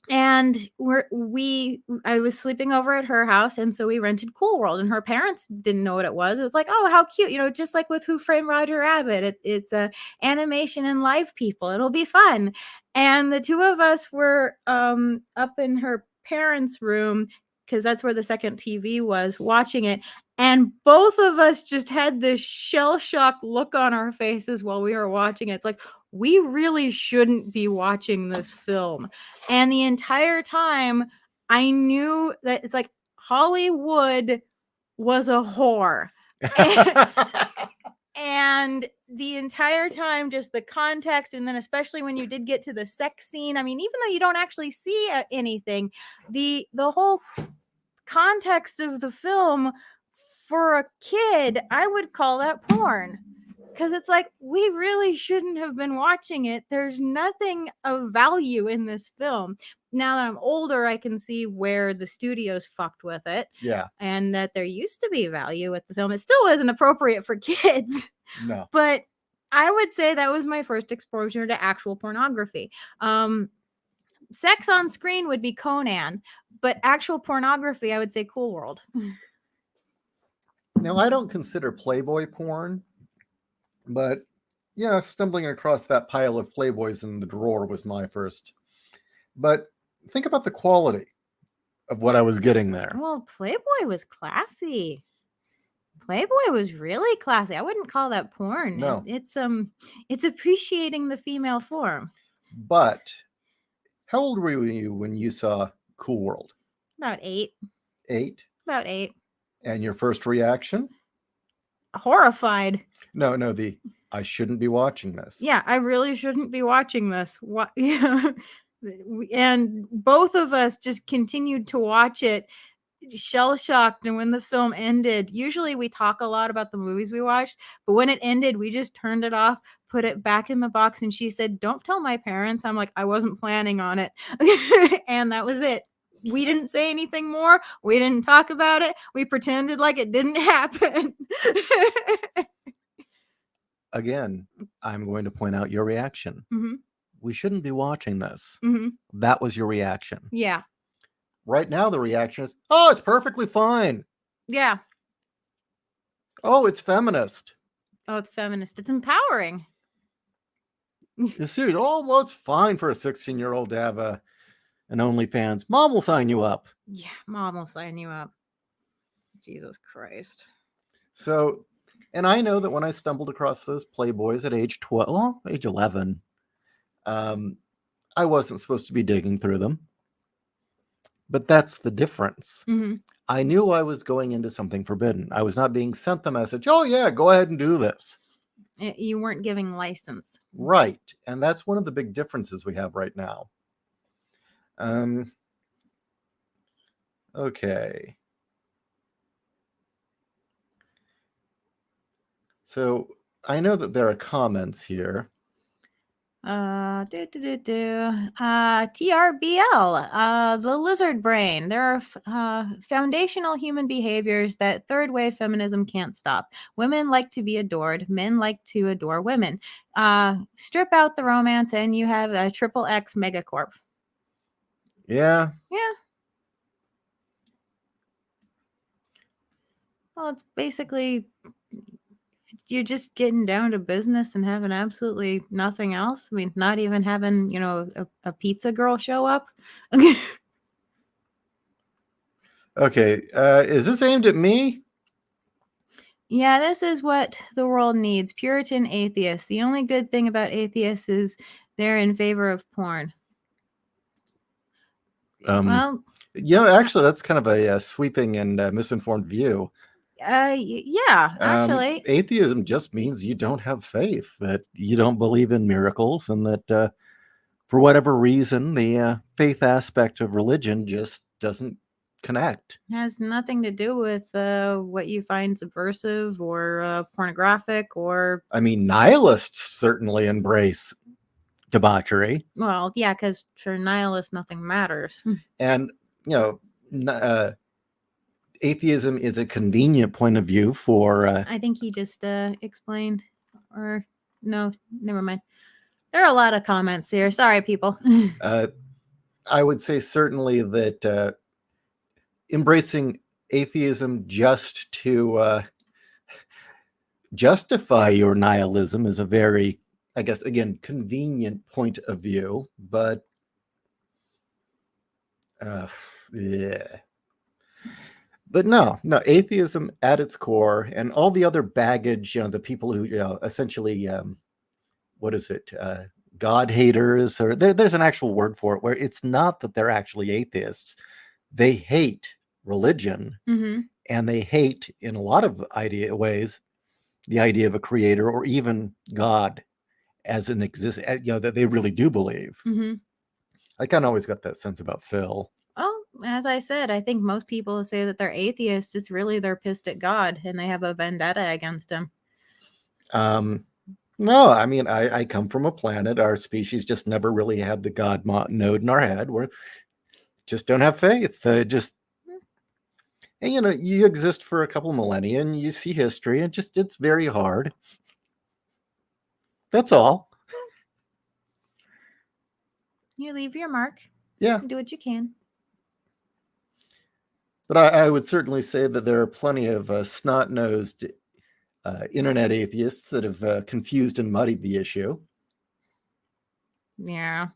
And I was sleeping over at her house, and so we rented Cool World, and her parents didn't know what it was. It was like, oh, how cute, just like with Who Framed Roger Rabbit. It's a animation and live people. It'll be fun. And the two of us were up in her parents' room, because that's where the second TV was, watching it. And both of us just had this shell-shocked look on our faces while we were watching it. It's like, we really shouldn't be watching this film. And the entire time, I knew that it's like Hollywood was a whore. And the entire time, just the context, and then especially when you did get to the sex scene, I mean, even though you don't actually see anything, the whole context of the film for a kid, I would call that porn. Because it's like, we really shouldn't have been watching it. There's nothing of value in this film. Now that I'm older, I can see where the studios fucked with it. Yeah. And that there used to be value with the film. It still wasn't appropriate for kids. No. But I would say that was my first exposure to actual pornography. Sex on screen would be Conan, but actual pornography, I would say Cool World. Now, I don't consider Playboy porn. But, stumbling across that pile of Playboys in the drawer was my first. But think about the quality of what I was getting there. Well, Playboy was classy. Playboy was really classy. I wouldn't call that porn. No. It's appreciating the female form. But how old were you when you saw Cool World? About 8. 8? About 8. And your first reaction? horrified. No, I shouldn't be watching this. Yeah, I really shouldn't be watching this. What? Yeah. And both of us just continued to watch it, shell shocked. And when the film ended, usually we talk a lot about the movies we watched, but when it ended, we just turned it off, put it back in the box, and she said, "Don't tell my parents." I'm like, "I wasn't planning on it." And that was it. We didn't say anything more. We didn't talk about it. We pretended like it didn't happen. Again, I'm going to point out your reaction. Mm-hmm. We shouldn't be watching this. Mm-hmm. That was your reaction. Yeah. Right now, the reaction is, oh, it's perfectly fine. Yeah. Oh, it's feminist. Oh, it's feminist. It's empowering. You're serious? Oh, well, it's fine for a 16-year-old to have an OnlyFans. Mom will sign you up. Yeah, Mom will sign you up. Jesus Christ. So, and I know that when I stumbled across those Playboys at age 12, well, age 11, I wasn't supposed to be digging through them. But that's the difference. Mm-hmm. I knew I was going into something forbidden. I was not being sent the message, oh, yeah, go ahead and do this. You weren't giving license. Right. And that's one of the big differences we have right now. Okay. So I know that there are comments here. TRBL, the lizard brain. There are foundational human behaviors that third wave feminism can't stop. Women like to be adored. Men like to adore women. Strip out the romance and you have a triple X megacorp. Yeah. Yeah. Well, it's basically you're just getting down to business and having absolutely nothing else. I mean, not even having, a pizza girl show up. Okay. Is this aimed at me? Yeah, this is what the world needs. Puritan atheists. The only good thing about atheists is they're in favor of porn. Well, yeah, actually, that's kind of a sweeping and misinformed view. Yeah, actually. Atheism just means you don't have faith, that you don't believe in miracles, and that for whatever reason, the faith aspect of religion just doesn't connect. Has nothing to do with what you find subversive or pornographic or... I mean, nihilists certainly embrace debauchery. Well, yeah, because for nihilists, nothing matters. And, atheism is a convenient point of view for... I think he just explained, or no, never mind. There are a lot of comments here. Sorry, people. I would say certainly that embracing atheism just to justify your nihilism is a very, I guess, again, convenient point of view, but yeah. But no, atheism at its core and all the other baggage, the people who, essentially, what is it? God haters, or there's an actual word for it, where it's not that they're actually atheists. They hate religion, Mm-hmm. and they hate, in a lot of ways, the idea of a creator or even God as an that they really do believe. Mm-hmm. I kind of always got that sense about Phil. Well, as I said, I think most people say that they're atheists. It's really they're pissed at God and they have a vendetta against him. No, I mean, I come from a planet, our species just never really had the God node in our head. We're just don't have faith. And, you exist for a couple millennia and you see history, and it's very hard. That's all. You leave your mark. Yeah. Do what you can. But I would certainly say that there are plenty of snot-nosed internet atheists that have confused and muddied the issue. Yeah.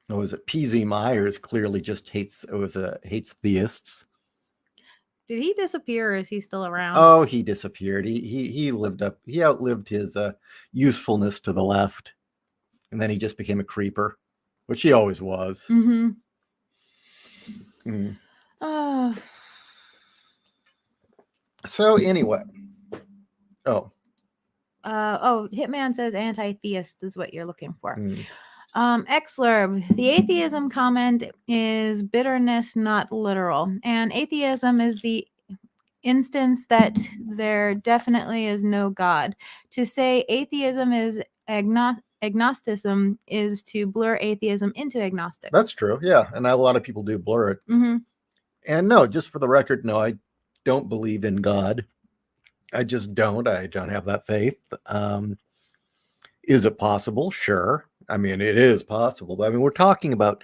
Was it PZ Myers clearly just hates theists? Did he disappear or is he still around? Oh, he disappeared. He outlived his usefulness to the left. And then he just became a creeper, which he always was. Mm-hmm. Mm. Oh. So anyway, oh, Hitman says anti-theist is what you're looking for. hmm. Xlerb, the atheism comment is bitterness, not literal. And atheism is the instance that there definitely is no God. To say atheism is agnosticism is to blur atheism into agnostic. That's true. Yeah, and a lot of people do blur it. Mm-hmm. And no, just for the record, no, I don't believe in God. I just don't. I don't have that faith. Is it possible? Sure. I mean, it is possible. But I mean, we're talking about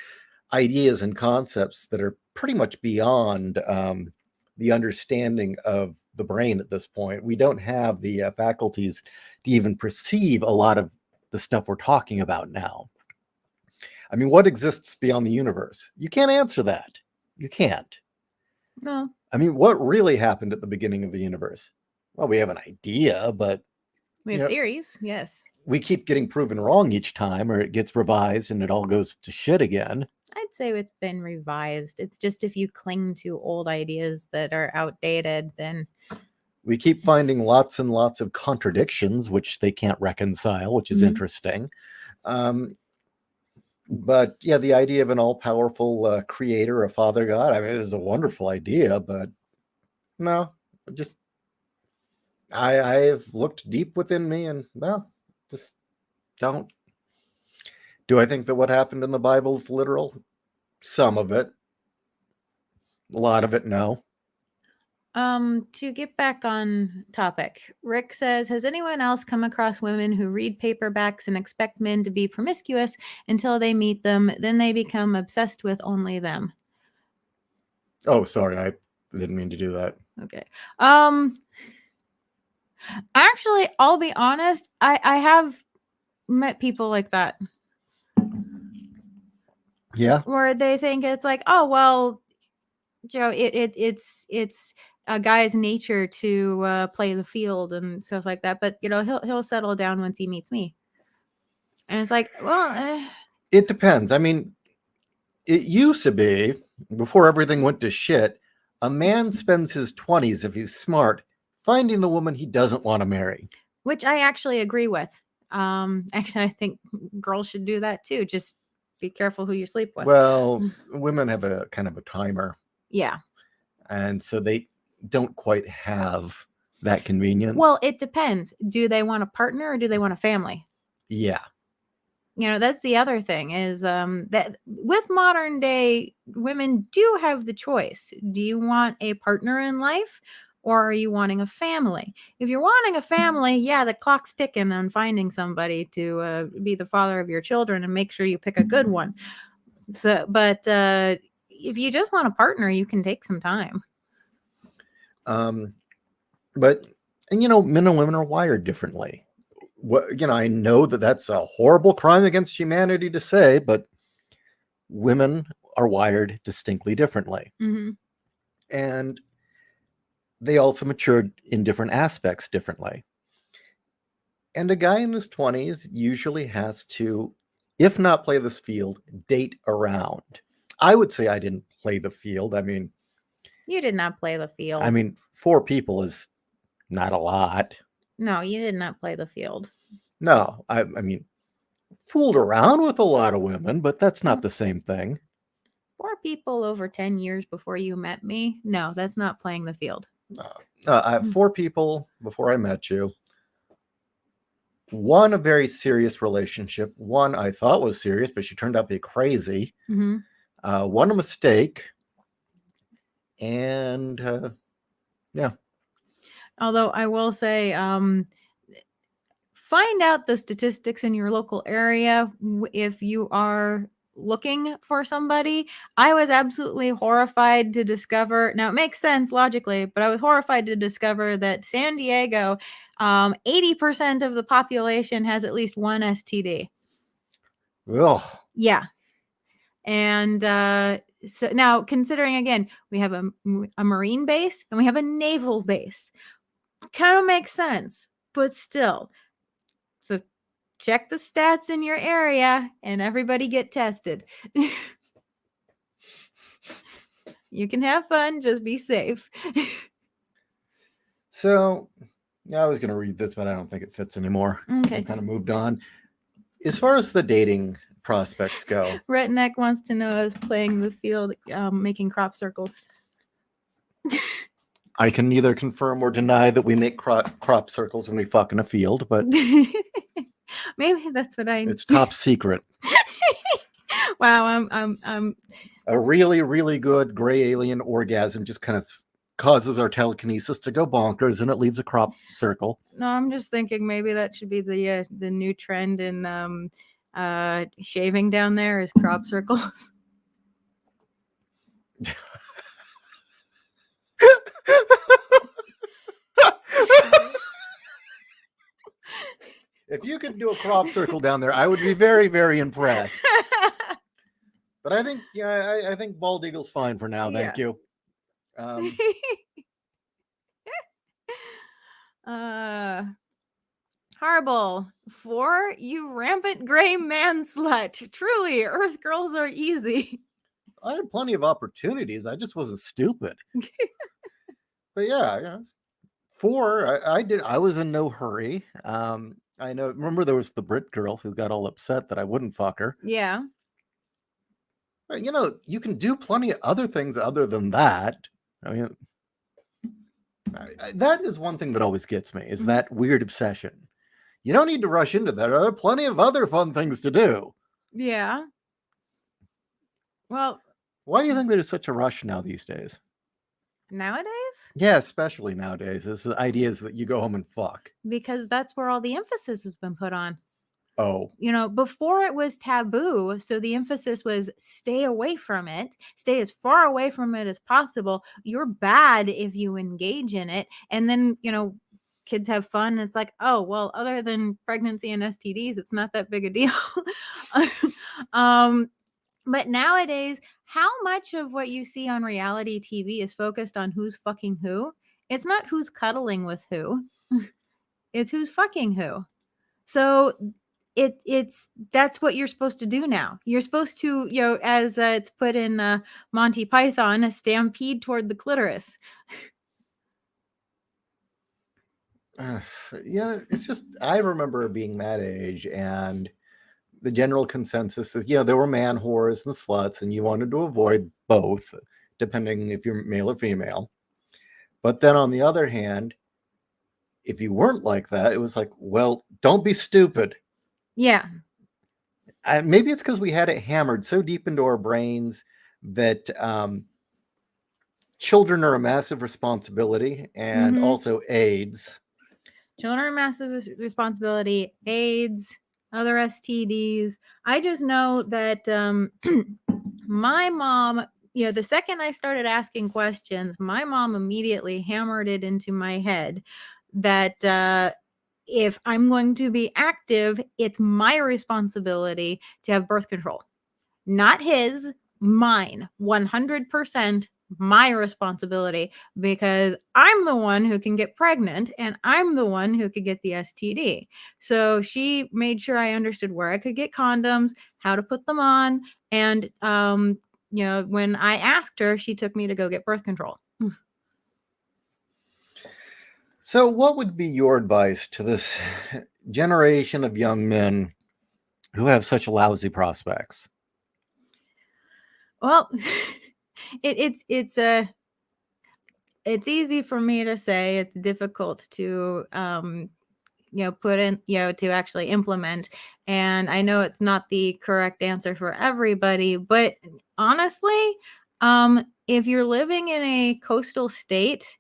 ideas and concepts that are pretty much beyond the understanding of the brain at this point. We don't have the faculties to even perceive a lot of the stuff we're talking about now. I mean, what exists beyond the universe? You can't answer that. You can't. No. I mean, what really happened at the beginning of the universe? Well, we have an idea, but We have theories, yes. We keep getting proven wrong each time, or it gets revised and it all goes to shit again. I'd say it's been revised. It's just if you cling to old ideas that are outdated, then we keep finding lots and lots of contradictions, which they can't reconcile, which is interesting. But yeah, the idea of an all-powerful creator, a father god, I mean, it is a wonderful idea, but no, just I've looked deep within me and no, just don't. Do I think that what happened in the Bible is literal? Some of it. A lot of it, no. To get back on topic, Rick says, has anyone else come across women who read paperbacks and expect men to be promiscuous until they meet them, then they become obsessed with only them? Oh, sorry, I didn't mean to do that. Okay. Actually, I'll be honest, I have met people like that. Yeah. Where they think it's like, oh well, you know, it's a guy's nature to play the field and stuff like that. But you know, he'll settle down once he meets me. And it's like, well, it depends. I mean, it used to be before everything went to shit. A man spends his 20s, if he's smart, finding the woman he doesn't want to marry. Which I actually agree with. Actually, I think girls should do that too. Just be careful who you sleep with. Well, women have a kind of a timer. Yeah. And so they don't quite have that convenience. Well, it depends. Do they want a partner or do they want a family? Yeah. You know, that's the other thing is that with modern day women do have the choice. Do you want a partner in life or are you wanting a family? If you're wanting a family, yeah, the clock's ticking on finding somebody to be the father of your children and make sure you pick a good one. So, but if you just want a partner, you can take some time. But, and you know, men and women are wired differently. What, you know, I know that that's a horrible crime against humanity to say, but women are wired distinctly differently. Mm-hmm. And they also matured in different aspects differently. And a guy in his 20s usually has to, if not play this field, date around. I would say I didn't play the field. I mean, you did not play the field. I mean, 4 people is not a lot. No, you did not play the field. No, I mean, fooled around with a lot of women, but that's not the same thing. 4 people over 10 years before you met me? No, that's not playing the field. I have 4 people before I met you. 1 a very serious relationship. 1 I thought was serious, but she turned out to be crazy. Mm-hmm. 1 a mistake. And yeah. Although I will say, find out the statistics in your local area if you are looking for somebody. I was absolutely horrified to discover, now it makes sense logically, but I was horrified to discover that San Diego, 80% of the population has at least one STD. Ugh. Yeah. And so now considering again, we have a Marine base and we have a naval base. Kind of makes sense, but still. So check the stats in your area and everybody get tested. You can have fun, just be safe. So I was going to read this, but I don't think it fits anymore. Okay. I've kind of moved on. As far as the dating prospects go, Redneck wants to know us playing the field, making crop circles. I can neither confirm or deny that we make crop circles when we fuck in a field, but Maybe that's what I. it's top secret. Wow, I'm. A really, really good gray alien orgasm just kind of causes our telekinesis to go bonkers, and it leaves a crop circle. No, I'm just thinking maybe that should be the new trend in shaving down there is crop circles. If you could do a crop circle down there, I would be very, very impressed. But I think, I think bald eagle's fine for now. Thank you. Horrible. 4, you rampant gray man slut. Truly, Earth girls are easy. I had plenty of opportunities. I just wasn't stupid. But yeah. 4, I was in no hurry. I know. Remember, there was the Brit girl who got all upset that I wouldn't fuck her. Yeah. But, you can do plenty of other things other than that. I mean, that is one thing that always gets me, is that weird obsession. You don't need to rush into that. There are plenty of other fun things to do. Yeah. Well, why do you think there's such a rush now these days? Nowadays? Yeah, especially nowadays. This idea is that you go home and fuck. Because that's where all the emphasis has been put on. Oh. Before it was taboo, so the emphasis was stay away from it, stay as far away from it as possible. You're bad if you engage in it. And then, kids have fun. It's like, oh, well, other than pregnancy and STDs, it's not that big a deal. But nowadays, how much of what you see on reality TV is focused on who's fucking who? It's not who's cuddling with who. It's who's fucking who. So that's what you're supposed to do now. You're supposed to, as it's put in Monty Python, a stampede toward the clitoris. Yeah, it's just, I remember being that age, and the general consensus is, there were man whores and sluts, and you wanted to avoid both, depending if you're male or female. But then on the other hand, if you weren't like that, it was like, well, don't be stupid. Yeah. Maybe it's because we had it hammered so deep into our brains that children are a massive responsibility, and also AIDS. Children are a massive responsibility, AIDS, other STDs. I just know that my mom, the second I started asking questions, my mom immediately hammered it into my head that if I'm going to be active, it's my responsibility to have birth control. Not his, mine. 100% my responsibility, because I'm the one who can get pregnant and I'm the one who could get the STD. So she made sure I understood where I could get condoms, how to put them on, and when I asked her, she took me to go get birth control. So what would be your advice to this generation of young men who have such lousy prospects? Well, it's easy for me to say. It's difficult to put in, to actually implement. And I know it's not the correct answer for everybody, but honestly, if you're living in a coastal state,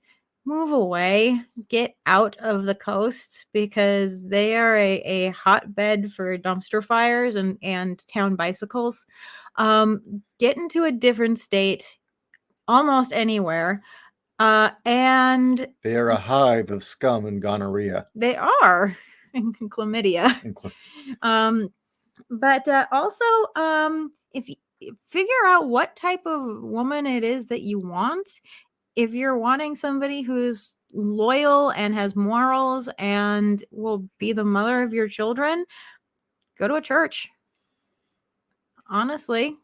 move away, get out of the coasts, because they are a hotbed for dumpster fires and town bicycles. Get into a different state, almost anywhere. And they are a hive of scum and gonorrhea. They are. And chlamydia. But also, if you figure out what type of woman it is that you want. If you're wanting somebody who's loyal and has morals and will be the mother of your children, go to a church. Honestly,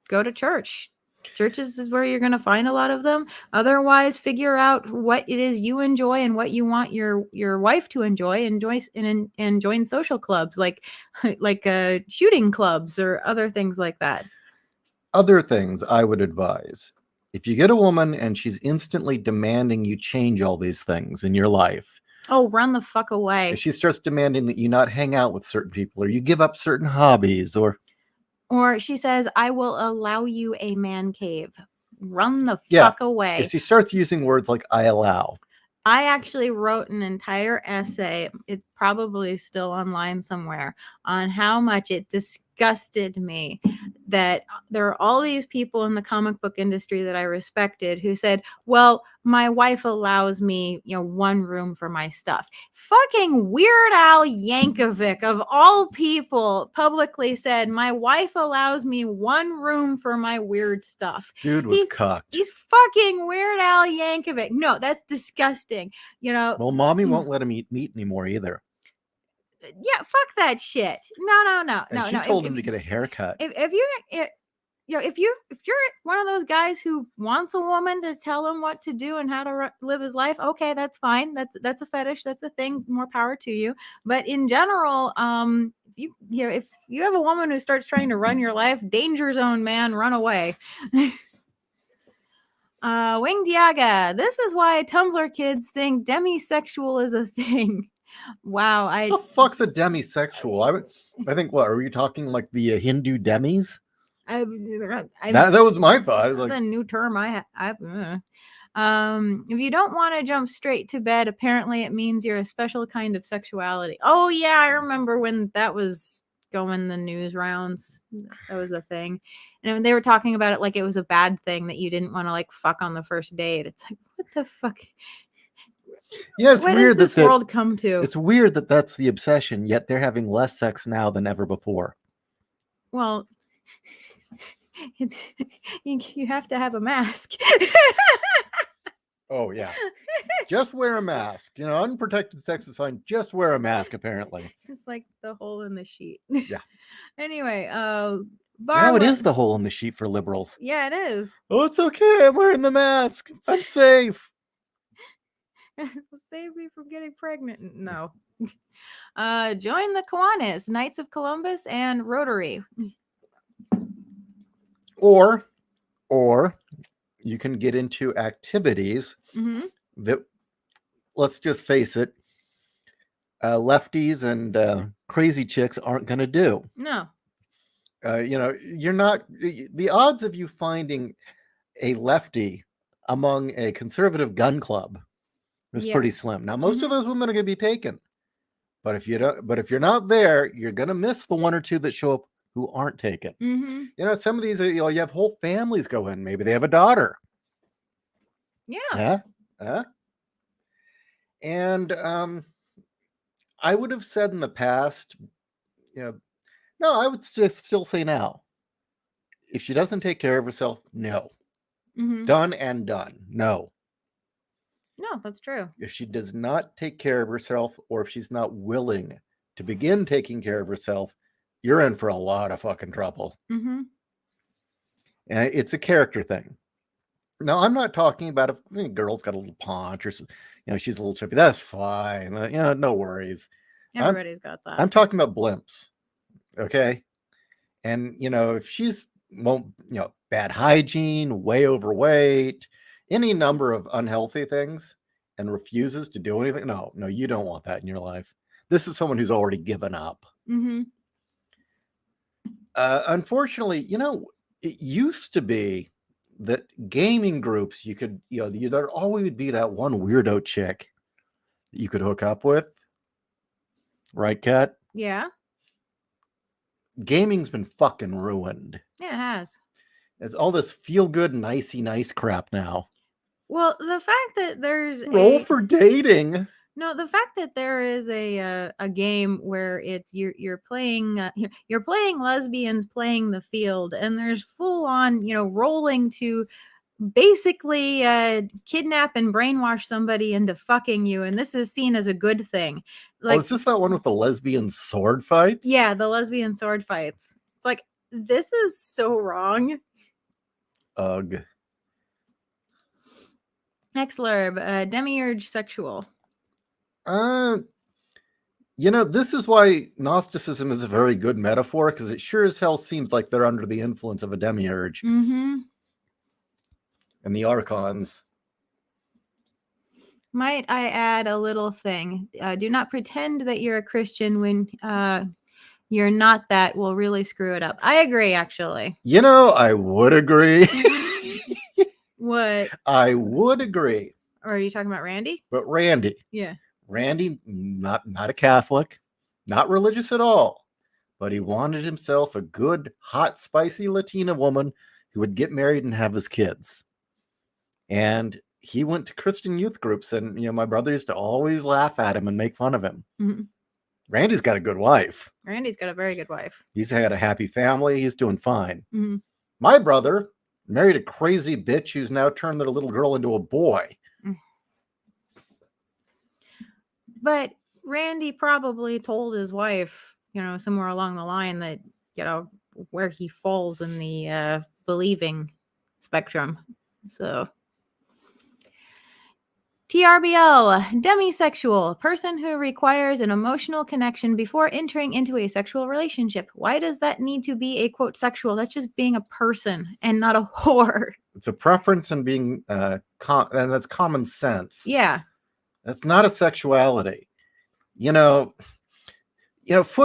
go to church. Churches is where you're going to find a lot of them. Otherwise, figure out what it is you enjoy and what you want your wife to enjoy, and join social clubs like shooting clubs or other things like that. Other things I would advise. If you get a woman and she's instantly demanding you change all these things in your life, oh, run the fuck away. if she starts demanding that you not hang out with certain people or you give up certain hobbies, or she says, I will allow you a man cave, run the Yeah, fuck away. if she starts using words like I allow. I actually wrote an entire essay, it's probably still online somewhere, on how much it disgusted me that there are all these people in the comic book industry that I respected who said, well, my wife allows me, one room for my stuff. Fucking Weird Al Yankovic, of all people, publicly said, my wife allows me one room for my weird stuff. Dude was cucked. He's fucking Weird Al Yankovic. No, that's disgusting. Well, mommy won't let him eat meat anymore either. Yeah, fuck that shit. No. And she told him to get a haircut. If you're one of those guys who wants a woman to tell him what to do and how to live his life, okay, that's fine. That's a fetish. That's a thing. More power to you. But in general, if you have a woman who starts trying to run your life, danger zone, man, run away. Winged Yaga, this is why Tumblr kids think demisexual is a thing. Wow, What the fuck's a demisexual? I think, what are you talking like the Hindu demis? That was my thought. That's like a new term. If you don't want to jump straight to bed, apparently it means you're a special kind of sexuality. Oh yeah, I remember when that was going the news rounds. That was a thing, and they were talking about it like it was a bad thing that you didn't want to like fuck on the first date. It's like, what the fuck? Yeah, it's weird that this world come to. It's weird that that's the obsession, yet they're having less sex now than ever before. Well, you have to have a mask. Oh yeah, just wear a mask. Unprotected sex is fine. Just wear a mask. Apparently, it's like the hole in the sheet. Yeah. Anyway, it is the hole in the sheet for liberals. Yeah, it is. Oh, it's okay. I'm wearing the mask. I'm safe. Save me from getting pregnant. No. Join the Kiwanis, Knights of Columbus, and Rotary. Or you can get into activities that, let's just face it, lefties and crazy chicks aren't going to do. No. You're not, the odds of you finding a lefty among a conservative gun club is pretty slim. Now, most of those women are going to be taken, but if you're not there, you're going to miss the one or two that show up who aren't taken. Some of these are, you have whole families go in. Maybe they have a daughter. Yeah. And I would have said in the past, no, I would just still say now. If she doesn't take care of herself, no. Done and done. No. No, that's true. If she does not take care of herself, or if she's not willing to begin taking care of herself, you're in for a lot of fucking trouble. And it's a character thing. Now, I'm not talking about if a girl's got a little paunch or she's a little chippy. That's fine. No worries. Everybody's got that. I'm talking about blimps. Okay. And, if she's bad hygiene, way overweight, any number of unhealthy things, and refuses to do anything, no, you don't want that in your life. This is someone who's already given up. Unfortunately, it used to be that gaming groups, you could, there always would be that one weirdo chick that you could hook up with. Right, Kat? Yeah. Gaming's been fucking ruined. Yeah, it has. It's all this feel-good, nicey nice crap now. Well, the fact that there's roll for dating. No, the fact that there is a game where it's you're playing lesbians playing the field, and there's full on rolling to basically kidnap and brainwash somebody into fucking you, and this is seen as a good thing. Like, is this that one with the lesbian sword fights? Yeah, the lesbian sword fights. It's like, this is so wrong. Ugh. Xlerb, demiurge sexual. This is why Gnosticism is a very good metaphor, because it sure as hell seems like they're under the influence of a demiurge Mm-hmm. and the archons. Might I add a little thing? Do not pretend that you're a Christian when you're not. That will really screw it up. I agree, actually. I would agree. What? I would agree. Or are you talking about Randy? But Randy, Yeah. not a Catholic, not religious at all, but he wanted himself a good, hot, spicy Latina woman who would get married and have his kids. And he went to Christian youth groups, and my brother used to always laugh at him and make fun of him. Mm-hmm. Randy's got a good wife. Randy's got a very good wife. He's had a happy family. He's doing fine. Mm-hmm. My brother married a crazy bitch who's now turned their little girl into a boy. But Randy probably told his wife, somewhere along the line that, where he falls in the believing spectrum. So TRBL, demisexual, person who requires an emotional connection before entering into a sexual relationship. Why does that need to be a quote sexual? That's just being a person and not a whore. It's a preference and being and that's common sense. Yeah. That's not a sexuality. Foot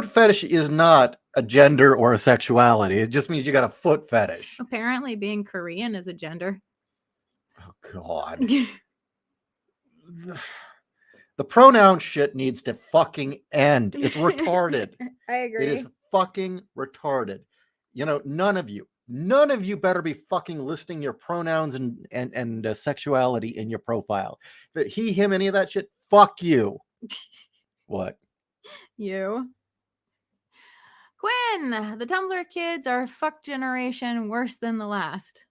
fetish is not a gender or a sexuality. It just means you got a foot fetish. Apparently being Korean is a gender. Oh God. The pronoun shit needs to fucking end. It's retarded. I agree. It is fucking retarded. None of you better be fucking listing your pronouns and sexuality in your profile. But he, him, any of that shit, fuck you. What? You. Quinn, the Tumblr kids are fuck generation worse than the last.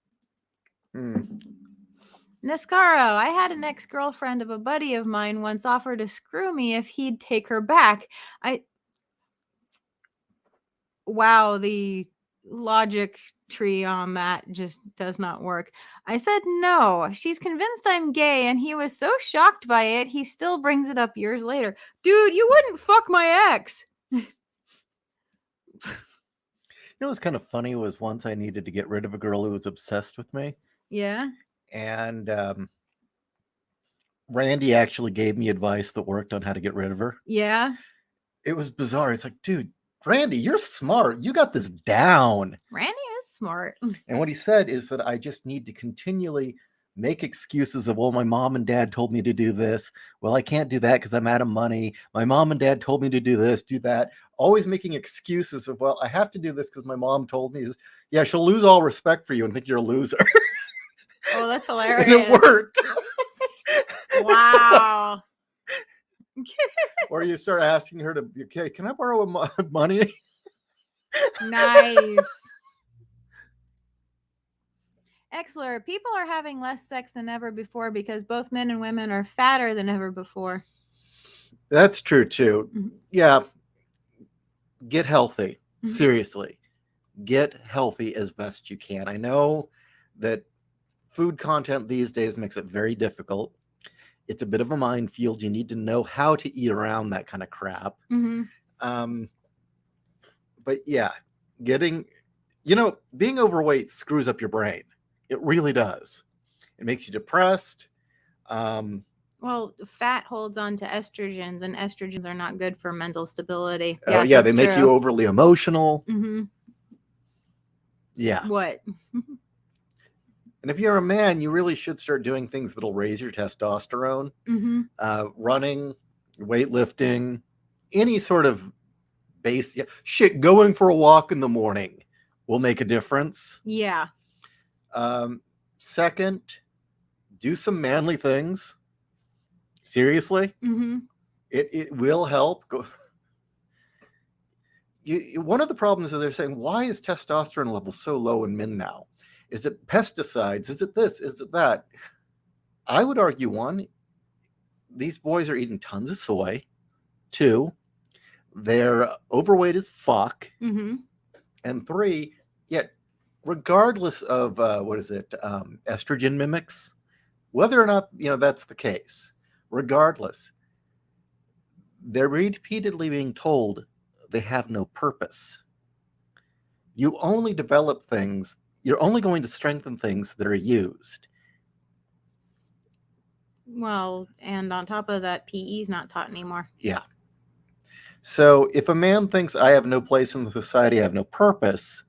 Nescaro, I had an ex-girlfriend of a buddy of mine once offer to screw me if he'd take her back. Wow, the logic tree on that just does not work. I said no. She's convinced I'm gay, and he was so shocked by it, he still brings it up years later. Dude, you wouldn't fuck my ex. What's kind of funny was once I needed to get rid of a girl who was obsessed with me. Yeah. And Randy actually gave me advice that worked on how to get rid of her. Yeah. It was bizarre. It's like, dude, Randy, you're smart. You got this down. Randy is smart. And what he said is that I just need to continually make excuses of, well, my mom and dad told me to do this. Well, I can't do that because I'm out of money. My mom and dad told me to do this, do that. Always making excuses of, well, I have to do this because my mom told me. Yeah, she'll lose all respect for you and think you're a loser. Oh, that's hilarious. And it worked. Wow. Or you start asking her to, okay, can I borrow money? Nice. Exler, people are having less sex than ever before because both men and women are fatter than ever before. That's true too. Yeah. Get healthy. Seriously. Get healthy as best you can. I know that food content these days makes it very difficult. It's a bit of a minefield. You need to know how to eat around that kind of crap. But yeah, being overweight screws up your brain. It really does. It makes you depressed. Well, fat holds on to estrogens, and estrogens are not good for mental stability. Yeah, they make you overly emotional. Yeah. What? And if you're a man, you really should start doing things that'll raise your testosterone. Running, weightlifting, any sort of going for a walk in the morning will make a difference. Yeah. Second, do some manly things. Seriously. It will help. One of the problems is they're saying, why is testosterone level so low in men now? Is it pesticides? Is it this? Is it that? I would argue, one, these boys are eating tons of soy. Two, they're overweight as fuck. Mm-hmm. And three, yet regardless of estrogen mimics, whether or not that's the case, regardless, they're repeatedly being told they have no purpose. You only develop things, you're only going to strengthen things that are used. Well, and on top of that, PE's not taught anymore. Yeah. So if a man thinks I have no place in the society, I have no purpose,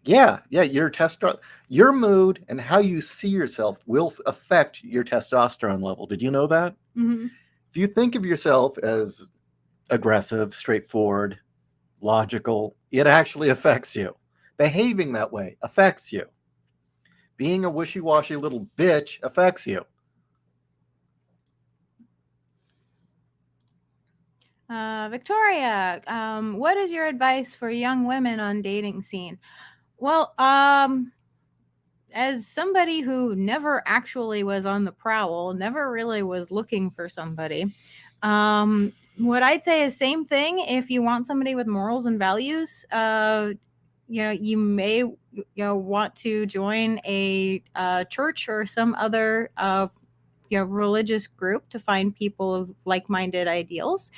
yeah, your mood and how you see yourself will affect your testosterone level. Did you know that? Mm-hmm. If you think of yourself as aggressive, straightforward, logical, it actually affects you. Behaving that way affects you. Being a wishy-washy little bitch affects you. Victoria, what is your advice for young women on dating scene? Well, as somebody who never actually was on the prowl, never really was looking for somebody, what I'd say is same thing. If you want somebody with morals and values, you may want to join a church or some other religious group to find people of like-minded ideals.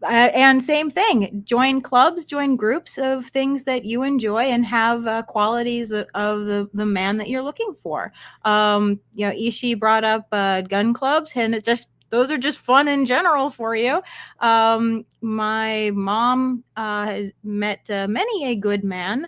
And same thing, join clubs, join groups of things that you enjoy and have qualities of the man that you're looking for. Ishi brought up gun clubs, and it's just those are just fun in general for you. My mom has met many a good man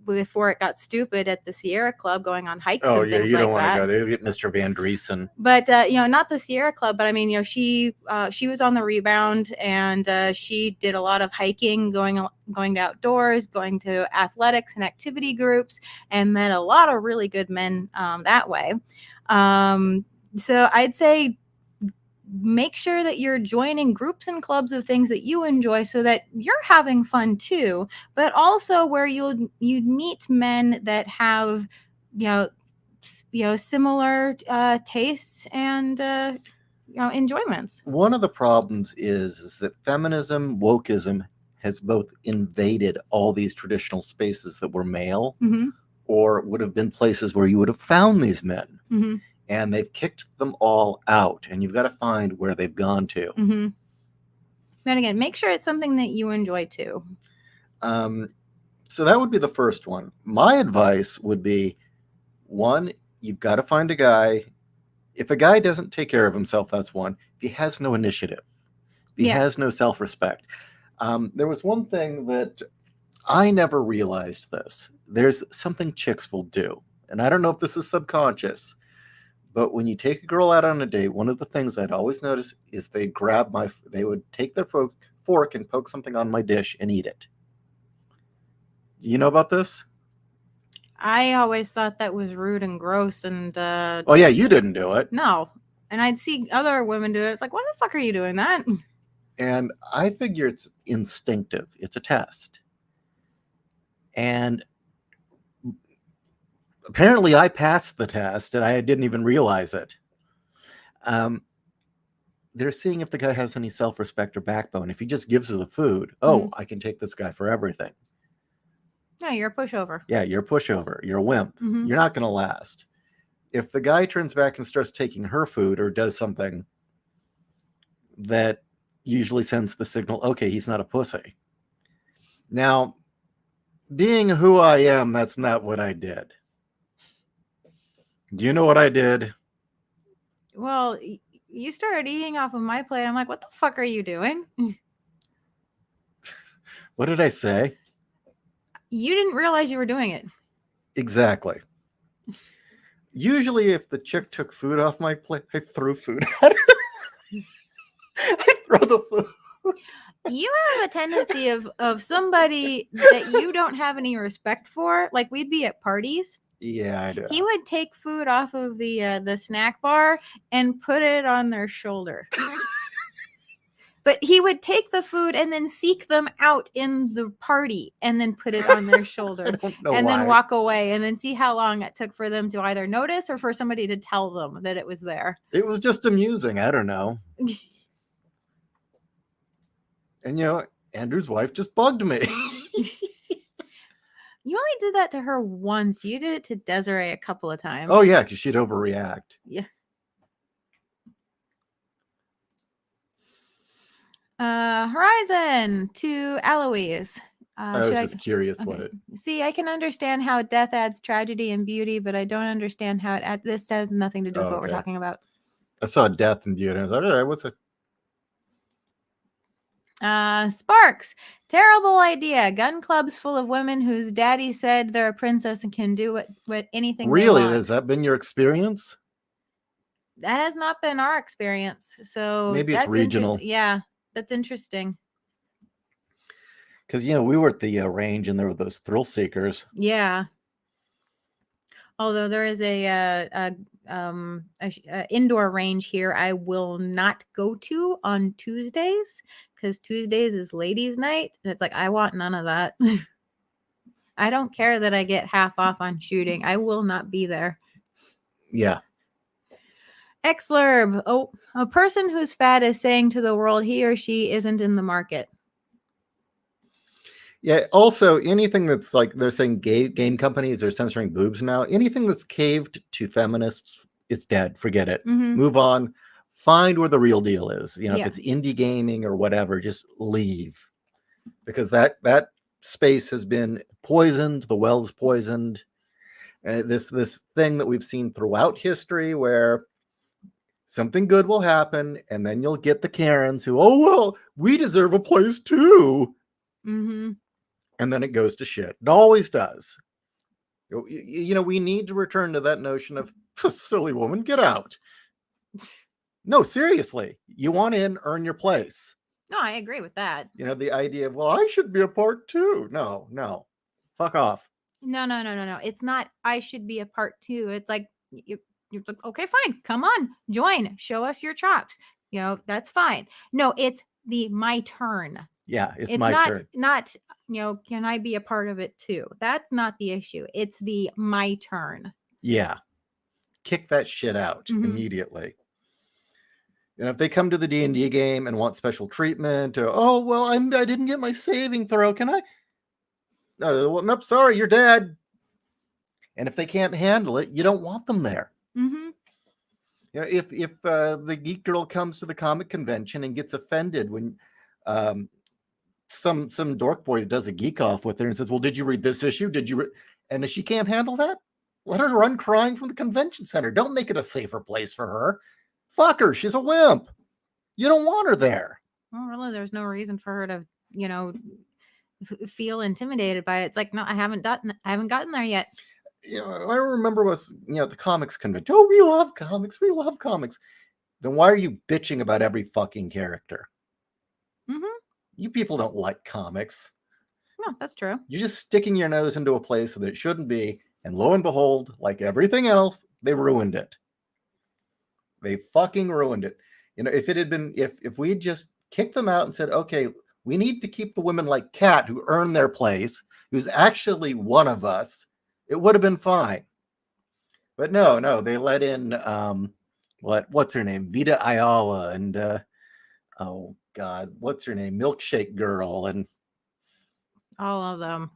before it got stupid at the Sierra Club, going on hikes and things you like don't want that. to go there. You get Mr. Van Driesen. But not the Sierra Club, but I mean, she was on the rebound, and she did a lot of hiking, going to outdoors, going to athletics and activity groups, and met a lot of really good men that way. So I'd say make sure that you're joining groups and clubs of things that you enjoy, so that you're having fun too, but also where you'd meet men that have similar tastes and enjoyments. One of the problems is that feminism, wokeism has both invaded all these traditional spaces that were male, Mm-hmm. or would have been places where you would have found these men. Mm-hmm. And they've kicked them all out, and you've got to find where they've gone to. Mm-hmm. And again, make sure it's something that you enjoy too. So that would be the first one. My advice would be, one, you've got to find a guy. If a guy doesn't take care of himself, that's one. If he has no initiative, if he has no self-respect. There was one thing that I never realized this. There's something chicks will do, and I don't know if this is subconscious, but when you take a girl out on a date, one of the things I'd always notice is they would take their fork and poke something on my dish and eat it. Do you know about this? I always thought that was rude and gross, and Oh yeah, you didn't do it. No. And I'd see other women do it. It's like, why the fuck are you doing that? And I figure it's instinctive. It's a test. And apparently I passed the test, and I didn't even realize it. They're seeing if the guy has any self-respect or backbone. If he just gives her the food, I can take this guy for everything. No, you're a pushover. Yeah, you're a pushover. You're a wimp. Mm-hmm. You're not going to last. If the guy turns back and starts taking her food or does something, that usually sends the signal, okay, he's not a pussy. Now, being who I am, that's not what I did. Do you know what I did? Well, you started eating off of my plate. I'm like, what the fuck are you doing? What did I say? You didn't realize you were doing it. Exactly. Usually, if the chick took food off my plate, I threw food at her. I throw the food. You have a tendency of somebody that you don't have any respect for. Like, we'd be at parties. Yeah, I do. He would take food off of the snack bar and put it on their shoulder. But he would take the food and then seek them out in the party and then put it on their shoulder. I don't know and why. Then walk away and then see how long it took for them to either notice or for somebody to tell them that it was there. It was just amusing. I don't know. And Andrew's wife just bugged me. You only did that to her once. You did it to Desiree a couple of times. Oh yeah, because she'd overreact. Yeah. Horizon to Eloise. I was just curious what okay. it. See, I can understand how death adds tragedy and beauty, but I don't understand how this has nothing to do with what we're talking about. I saw death and beauty. And I was like, all right, what's it? Sparks. Terrible idea. Gun clubs full of women whose daddy said they're a princess and can do what anything Really? they want. Has that been your experience? That has not been our experience. So maybe it's regional. Yeah, that's interesting. Because we were at the range and there were those thrill seekers. Yeah. Although there is a indoor range here, I will not go to on Tuesdays because Tuesdays is ladies' night, and it's like I want none of that. I don't care that I get half off on shooting. I will not be there. Yeah. Xlurb. Oh, a person who's fat is saying to the world he or she isn't in the market. Yeah. Also, anything that's like they're saying game companies are censoring boobs now. Anything that's caved to feminists is dead. Forget it. Mm-hmm. Move on. Find where the real deal is. Yeah. If it's indie gaming or whatever, just leave, because that space has been poisoned. The well's poisoned. This thing that we've seen throughout history, where something good will happen, and then you'll get the Karens who, oh well, we deserve a place too. Mm-hmm. And then it goes to shit. It always does. We need to return to that notion of silly woman, get out. No, seriously. You want in, earn your place. No, I agree with that. The idea of, well, I should be a part too. No. Fuck off. No. It's not I should be a part two. It's like you're like, okay, fine. Come on, join. Show us your chops. That's fine. No, it's the my turn. Yeah, it's my turn. Not, can I be a part of it too? That's not the issue. It's the my turn. Yeah. Kick that shit out immediately. And if they come to the D&D game and want special treatment, or, oh, well, I didn't get my saving throw. Can I? Well, nope, sorry, you're dead. And if they can't handle it, you don't want them there. Mm-hmm. If the geek girl comes to the comic convention and gets offended when some dork boy does a geek off with her and says, well, did you read this issue? And if she can't handle that, let her run crying from the convention center. Don't make it a safer place for her. Fuck her. She's a wimp. You don't want her there. Well, really, there's no reason for her to, feel intimidated by it. It's like, no, I haven't gotten there yet. I remember was the comics convention. Oh, we love comics. We love comics. Then why are you bitching about every fucking character? Mm-hmm. You people don't like comics. No, that's true. You're just sticking your nose into a place that it shouldn't be. And lo and behold, like everything else, they ruined it. They fucking ruined it. If it had been, if we had just kicked them out and said, okay, we need to keep the women like Kat who earn their place, who's actually one of us, it would have been fine. But no, they let in what's her name? Vita Ayala and oh God, what's her name? Milkshake Girl and all of them.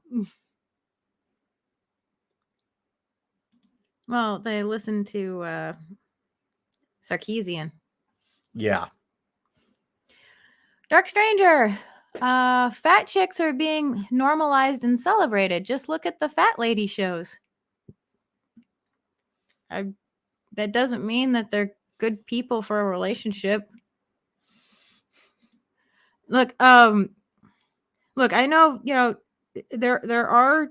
Well, they listen to Sarkeesian. Yeah. Dark Stranger. Fat chicks are being normalized and celebrated. Just look at the fat lady shows. That doesn't mean that they're good people for a relationship. Look, I know, there are.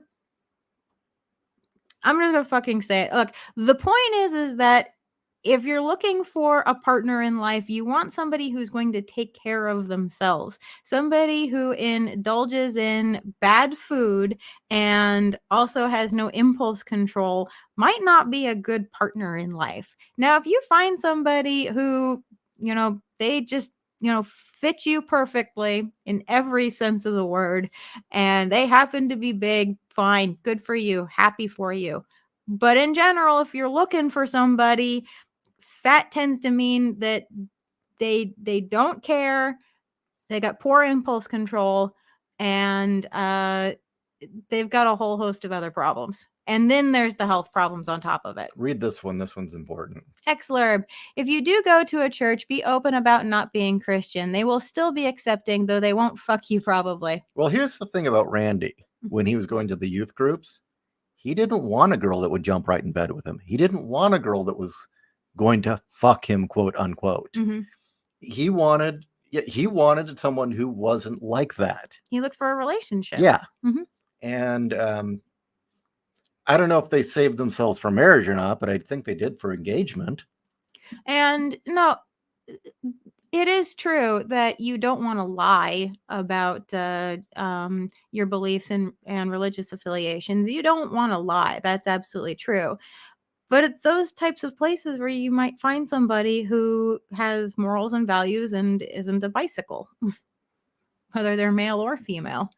I'm just gonna fucking say it. Look, the point is that if you're looking for a partner in life, you want somebody who's going to take care of themselves, somebody who indulges in bad food and also has no impulse control might not be a good partner in life. Now, if you find somebody who, they just, fit you perfectly in every sense of the word, and they happen to be big, fine, good for you, happy for you. But in general, if you're looking for somebody, fat tends to mean that they don't care, They got poor impulse control, and they've got a whole host of other problems. And then there's the health problems on top of it. Read this one. This one's important. Xlurb, if you do go to a church, be open about not being Christian. They will still be accepting, though they won't fuck you probably. Well, here's the thing about Randy. When he was going to the youth groups, he didn't want a girl that would jump right in bed with him. He didn't want a girl that was going to fuck him, quote unquote. Mm-hmm. He wanted someone who wasn't like that. He looked for a relationship. Yeah. Mm-hmm. And I don't know if they saved themselves for marriage or not, but I think they did for engagement. And no, it is true that you don't want to lie about your beliefs and religious affiliations. You don't want to lie. That's absolutely true. But it's those types of places where you might find somebody who has morals and values and isn't a bicycle, whether they're male or female.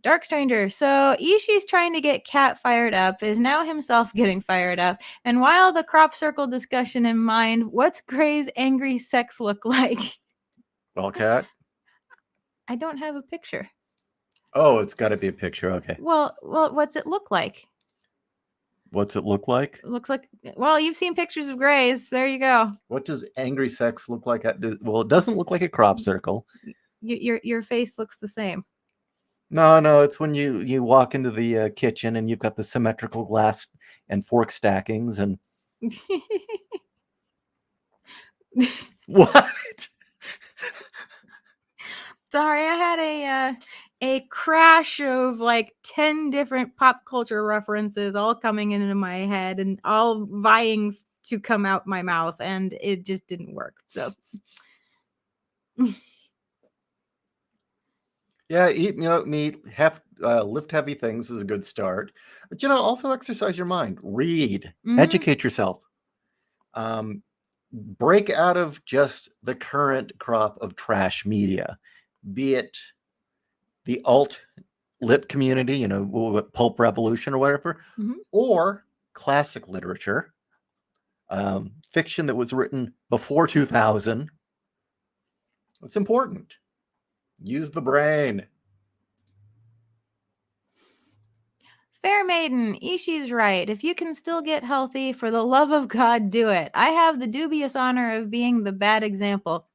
Dark Stranger. So Ishii's trying to get Kat fired up, is now himself getting fired up. And while the crop circle discussion in mind, what's Gray's angry sex look like? Well, Kat? I don't have a picture. Oh, it's got to be a picture. Okay. Well, what's it look like? What's it look like? It looks like, well, you've seen pictures of Gray's. There you go. What does angry sex look like? Well, it doesn't look like a crop circle. Your face looks the same. No, it's when you walk into the kitchen and you've got the symmetrical glass and fork stackings and what? Sorry, I had a crash of like 10 different pop culture references all coming into my head and all vying to come out my mouth, and it just didn't work. So yeah, eat meat, lift heavy things is a good start. But also exercise your mind, read, educate yourself. Break out of just the current crop of trash media, be it the alt-lit community, pulp revolution or whatever, or classic literature, fiction that was written before 2000. It's important. Use the brain. Fair Maiden, Ishii's right. If you can still get healthy, for the love of God, do it. I have the dubious honor of being the bad example.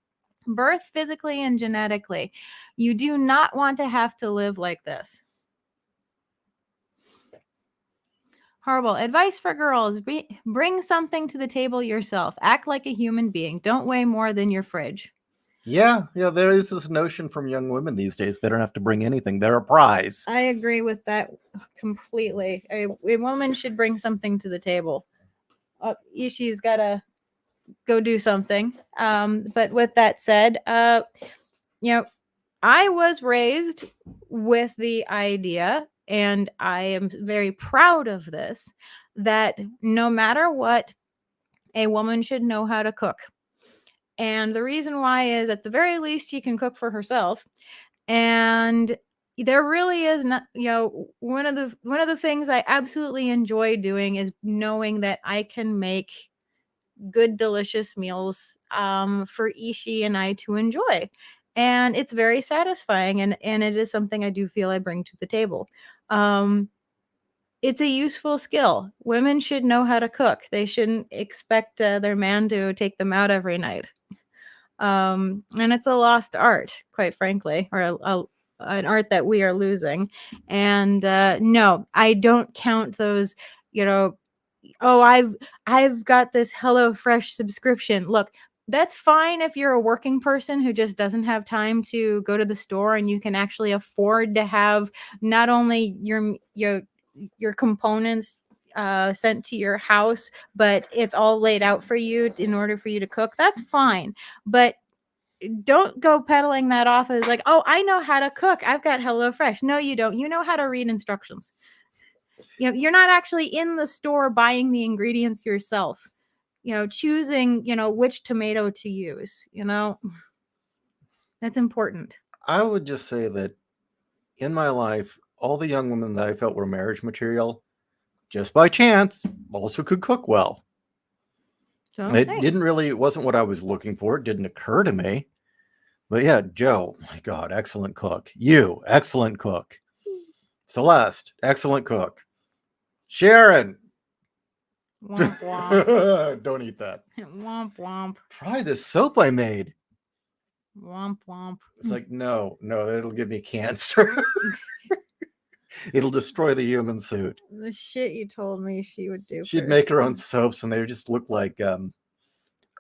Birth physically and genetically. You do not want to have to live like this. Horrible. Advice for girls. Bring something to the table yourself. Act like a human being. Don't weigh more than your fridge. Yeah, there is this notion from young women these days they don't have to bring anything. They're a prize. I agree with that completely. A woman should bring something to the table. Ishii's got to go do something. But with that said, I was raised with the idea, and I am very proud of this, that no matter what, a woman should know how to cook. And the reason why is, at the very least, she can cook for herself. And there really is not, one of the things I absolutely enjoy doing is knowing that I can make good, delicious meals for Ishii and I to enjoy. And it's very satisfying, and it is something I do feel I bring to the table. It's a useful skill. Women should know how to cook. They shouldn't expect their man to take them out every night. And it's a lost art, quite frankly, or an art that we are losing. And no, I don't count those, I've got this HelloFresh subscription. Look, that's fine if you're a working person who just doesn't have time to go to the store, and you can actually afford to have not only your components sent to your house, but it's all laid out for you in order for you to cook. That's fine. But don't go peddling that off as like, oh, I know how to cook. I've got HelloFresh. No, you don't. You know how to read instructions. You're not actually in the store buying the ingredients yourself, choosing, which tomato to use, that's important. I would just say that in my life, all the young women that I felt were marriage material, just by chance, also could cook well. So it wasn't what I was looking for. It didn't occur to me. But yeah, Joe, my God, excellent cook. You, excellent cook. Celeste, excellent cook. Sharon, Womp womp. don't eat that. Womp womp. Try this soap I made. Womp womp. It's like, no, that'll give me cancer. It'll destroy the human suit. The shit you told me she would do. She'd make her own soaps, and they just looked like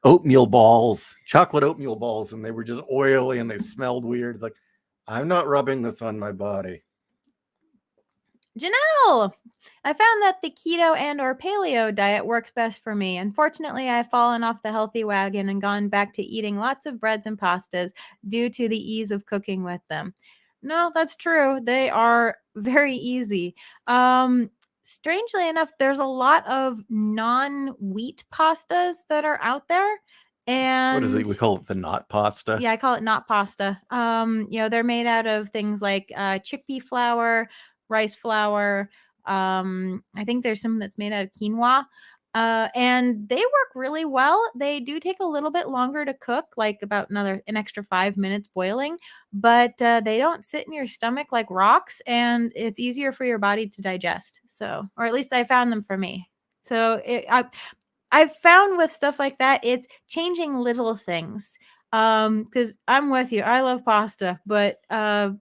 oatmeal balls, chocolate oatmeal balls, and they were just oily and they smelled weird. It's like, I'm not rubbing this on my body. Janelle, I found that the keto and or paleo diet works best for me. Unfortunately, I've fallen off the healthy wagon and gone back to eating lots of breads and pastas due to the ease of cooking with them. No, that's true. They are very easy. Strangely enough, there's a lot of non-wheat pastas that are out there. And what is it? We call it the not pasta. Yeah, I call it not pasta. They're made out of things like chickpea flour, rice flour. I think there's some that's made out of quinoa. And they work really well. They do take a little bit longer to cook, like about an extra 5 minutes boiling, but they don't sit in your stomach like rocks, and it's easier for your body to digest. So, or at least I found them for me. So I've found with stuff like that, it's changing little things. Because I'm with you. I love pasta, but I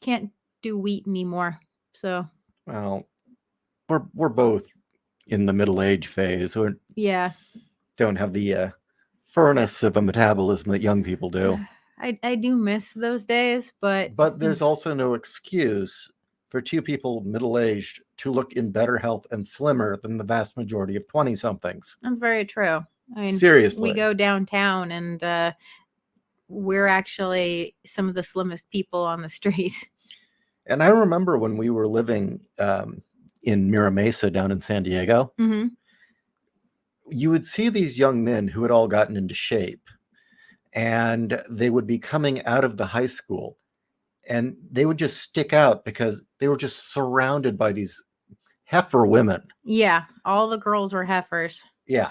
can't do wheat anymore. So well, we're both in the middle age phase. We don't have the furnace of a metabolism that young people do. I do miss those days, but there's also no excuse for two people middle-aged to look in better health and slimmer than the vast majority of 20-somethings. That's very true. I mean, seriously, we go downtown and we're actually some of the slimmest people on the street. And I remember when we were living in Mira Mesa down in San Diego, mm-hmm. you would see these young men who had all gotten into shape, and they would be coming out of the high school, and they would just stick out because they were just surrounded by these heifer women. Yeah, all the girls were heifers. Yeah.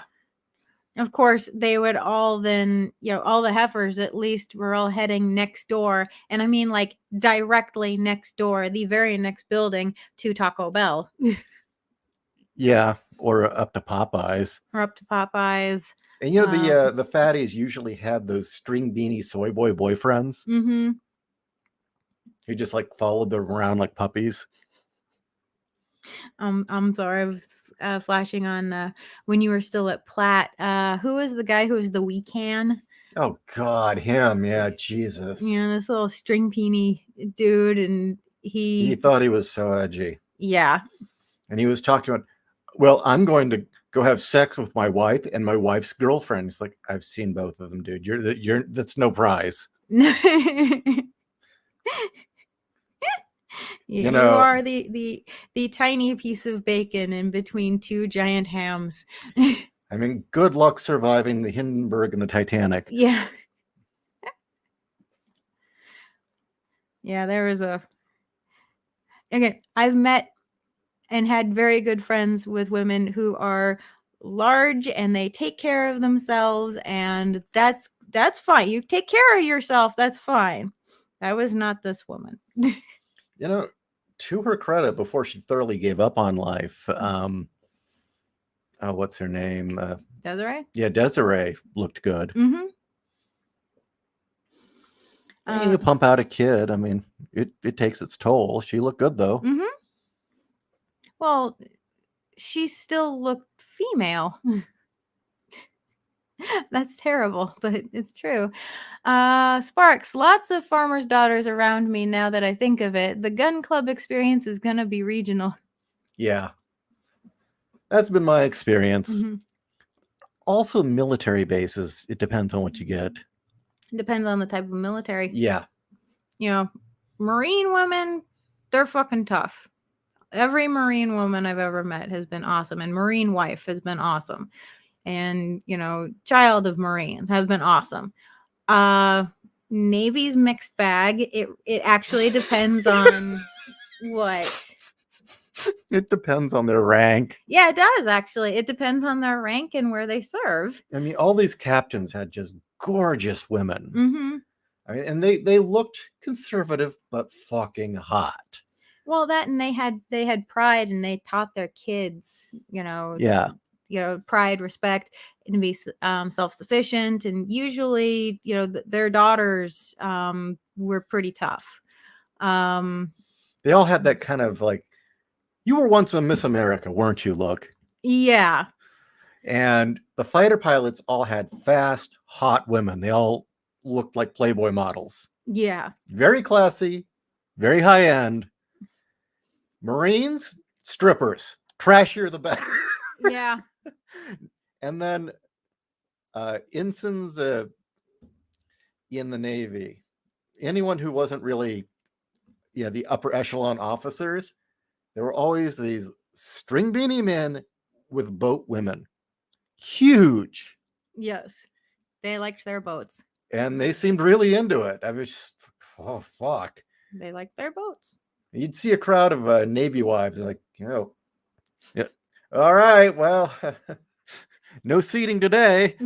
Of course, they would all then, all the heifers at least were all heading next door. And I mean, like directly next door, the very next building to Taco Bell. Yeah, or up to Popeyes. And the fatties usually had those string beanie soy boy boyfriends. Mm-hmm. Who just like followed them around like puppies. I'm sorry, I was flashing on when you were still at Platt. Who was the guy who was the weekend? Oh God, him, yeah, Jesus. Yeah, this little string beanie dude, and he thought he was so edgy. Yeah. And he was talking about, well, I'm going to go have sex with my wife and my wife's girlfriend. It's like, I've seen both of them, dude. You're that's no prize. You are the tiny piece of bacon in between two giant hams. I mean, good luck surviving the Hindenburg and the Titanic. Yeah. Yeah, there was again, I've met and had very good friends with women who are large and they take care of themselves, and that's fine. You take care of yourself, that's fine. That was not this woman. To her credit, before she thoroughly gave up on life, what's her name? Desiree? Yeah, Desiree looked good. Mm-hmm. You pump out a kid. I mean, it takes its toll. She looked good, though. Mm-hmm. Well, she still looked female. That's terrible, but it's true. Sparks, lots of farmers' daughters around me now that I think of it. The gun club experience is going to be regional. Yeah. That's been my experience. Mm-hmm. Also, military bases, it depends on what you get. It depends on the type of military. Yeah. Marine women, they're fucking tough. Every Marine woman I've ever met has been awesome, and Marine wife has been awesome. And, child of Marines have been awesome. Navy's mixed bag. It actually depends on what. It depends on their rank. Yeah, it does, actually. It depends on their rank and where they serve. I mean, all these captains had just gorgeous women. Mm-hmm. I mean, and they looked conservative but fucking hot. Well, that, and they had pride, and they taught their kids, Yeah. pride, respect, and to be self-sufficient. And usually, their daughters were pretty tough. They all had that kind of like, you were once a Miss America, weren't you, look? Yeah. And the fighter pilots all had fast, hot women. They all looked like Playboy models. Yeah. Very classy, very high end. Marines, strippers. Trashier the better. Yeah. And then ensigns in the Navy. Anyone who wasn't really the upper echelon officers, there were always these string beanie men with boat women. Huge. Yes. They liked their boats. And they seemed really into it. I was just, oh, fuck. They liked their boats. You'd see a crowd of Navy wives like, yeah. All right, well, no seating today.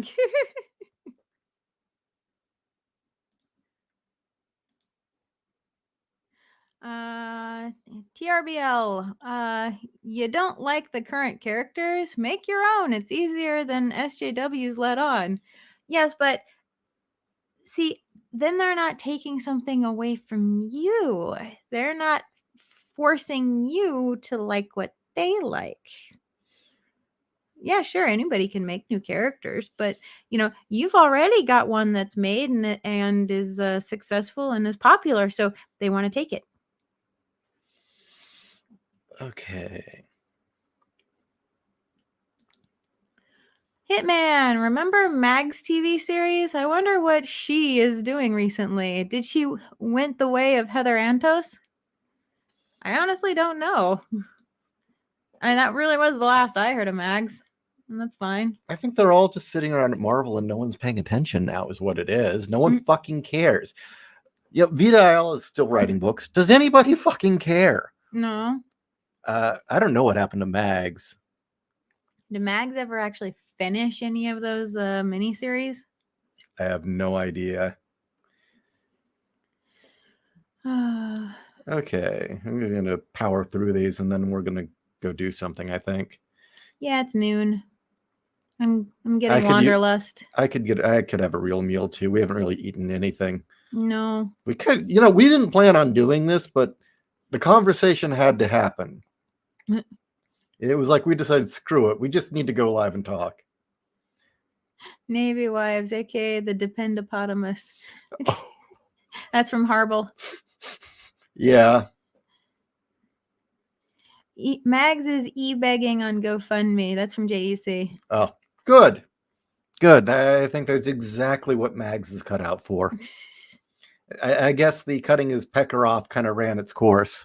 TRBL, you don't like the current characters? Make your own. It's easier than SJW's let on. Yes, but see, then they're not taking something away from you. They're not forcing you to like what they like. Yeah, sure, anybody can make new characters, but you've already got one that's made and is successful and is popular, so they want to take it. Okay. Hitman, remember Mag's TV series? I wonder what she is doing recently. Did she went the way of Heather Antos? I honestly don't know. I mean, that really was the last I heard of Mags, and that's fine. I think they're all just sitting around at Marvel and no one's paying attention now is what it is. No one fucking cares. Yeah, Vita Ayala is still writing books. Does anybody fucking care? No. I don't know what happened to Mags. Did Mags ever actually finish any of those miniseries? I have no idea. Okay, I'm just gonna power through these and then we're gonna go do something, I think. Yeah, it's noon. I'm getting wanderlust. I could have a real meal too. We haven't really eaten anything. No. We could, we didn't plan on doing this, but the conversation had to happen. It was like we decided, screw it. We just need to go live and talk. Navy Wives, aka the Dependopotamus. Oh. That's from Harble. Yeah. Mags is e-begging on GoFundMe. That's from JEC. Oh, good. Good. I think that's exactly what Mags is cut out for. I guess the cutting his pecker off kind of ran its course.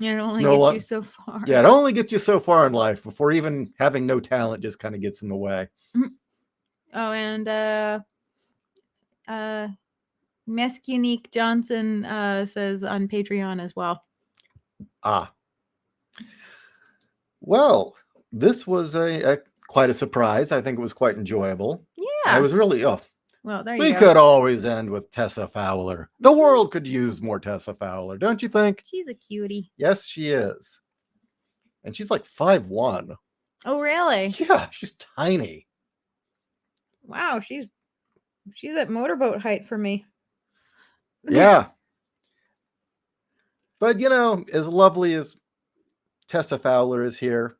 It only gets you so far. Yeah, it only gets you so far in life before even having no talent just kind of gets in the way. Oh, and Mescunique Johnson says on Patreon as well. Ah. Well, this was quite a surprise. I think it was quite enjoyable. Yeah. I was really, well, there you go. We could always end with Tessa Fowler. The world could use more Tessa Fowler, don't you think? She's a cutie. Yes, she is. And she's like 5'1". Oh, really? Yeah, she's tiny. Wow, she's at motorboat height for me. Yeah. But, as lovely as Tessa Fowler is here,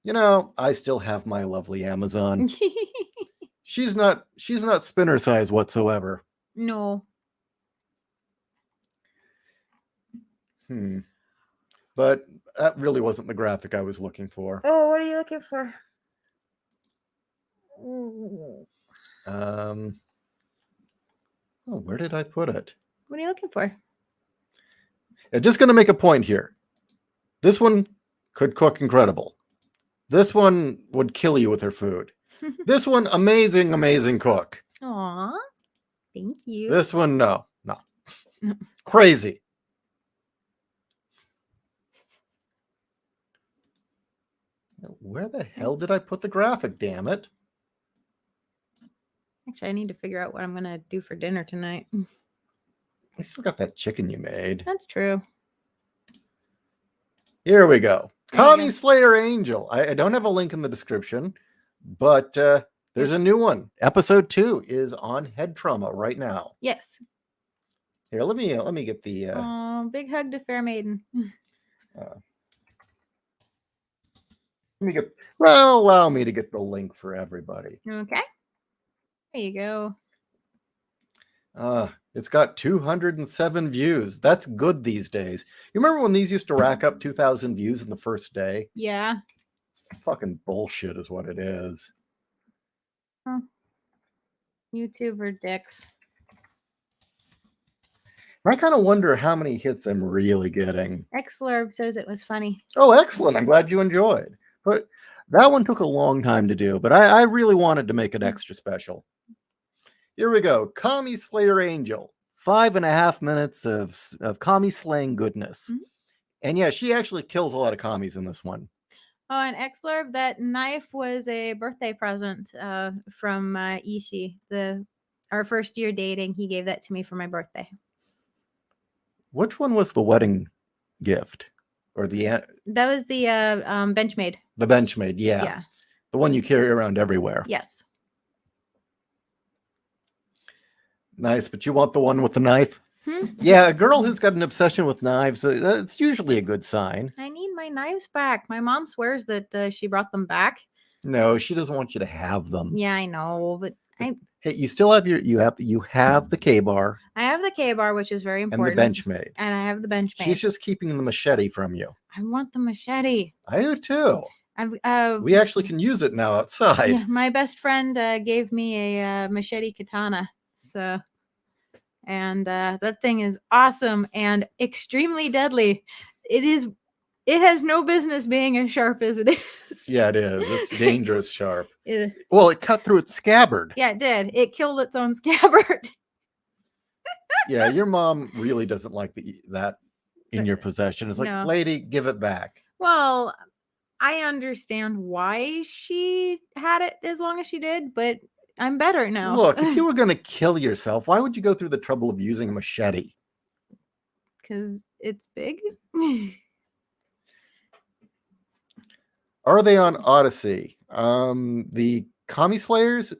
I still have my lovely Amazon. She's not spinner size whatsoever. No. But that really wasn't the graphic I was looking for. Oh, what are you looking for? Oh, where did I put it? What are you looking for? I'm just going to make a point here. This one could cook incredible. This one would kill you with her food. This one, amazing, amazing cook. Aw, thank you. This one, no. Crazy. Where the hell did I put the graphic, damn it? Actually, I need to figure out what I'm gonna do for dinner tonight. I still got that chicken you made. That's true. Here we go. There you Commie go. Slayer Angel. I don't have a link in the description, but there's a new one. Episode 2 is on head trauma right now. Yes. Here, let me get the. Oh, big hug to Fair Maiden. Let me get. Well, allow me to get the link for everybody. Okay. There you go. It's got 207 views. That's good these days. You remember when these used to rack up 2,000 views in the first day? Yeah. It's fucking bullshit is what it is. Huh. YouTuber dicks. I kind of wonder how many hits I'm really getting. Xlurb says it was funny. Oh, excellent. I'm glad you enjoyed. But that one took a long time to do, but I really wanted to make it extra special. Here we go. Commie Slayer Angel. 5.5 minutes of commie slaying goodness. Mhm. And yeah, she actually kills a lot of commies in this one. Oh, and Xlurb, that knife was a birthday present from Ishi. Our first year dating, he gave that to me for my birthday. Which one was the wedding gift? Or That was the Benchmade. The Benchmade, yeah. Yeah. The one you carry around everywhere. Yes. Nice, but you want the one with the knife? Yeah, a girl who's got an obsession with knives, that's usually a good sign. I need my knives back. My mom swears that she brought them back. No, she doesn't want you to have them. Yeah, I know, but Hey, you still have you have the K-bar. I have the K-bar, which is very important. And the Benchmade. And I have the Benchmade. She's just keeping the machete from you. I want the machete. I do too. We actually can use it now outside. Yeah, my best friend gave me a machete katana. So, and that thing is awesome and extremely deadly. It has no business being as sharp as it is. Yeah, it is. It's dangerous sharp. Well, it cut through its scabbard. Yeah, it did. It killed its own scabbard. Yeah, your mom really doesn't like that in your possession. It's like, no. Lady, give it back. Well, I understand why she had it as long as she did, but I'm better now. Look, if you were going to kill yourself, why would you go through the trouble of using a machete? Because it's big. Are they on Odyssey? The Commie Slayers?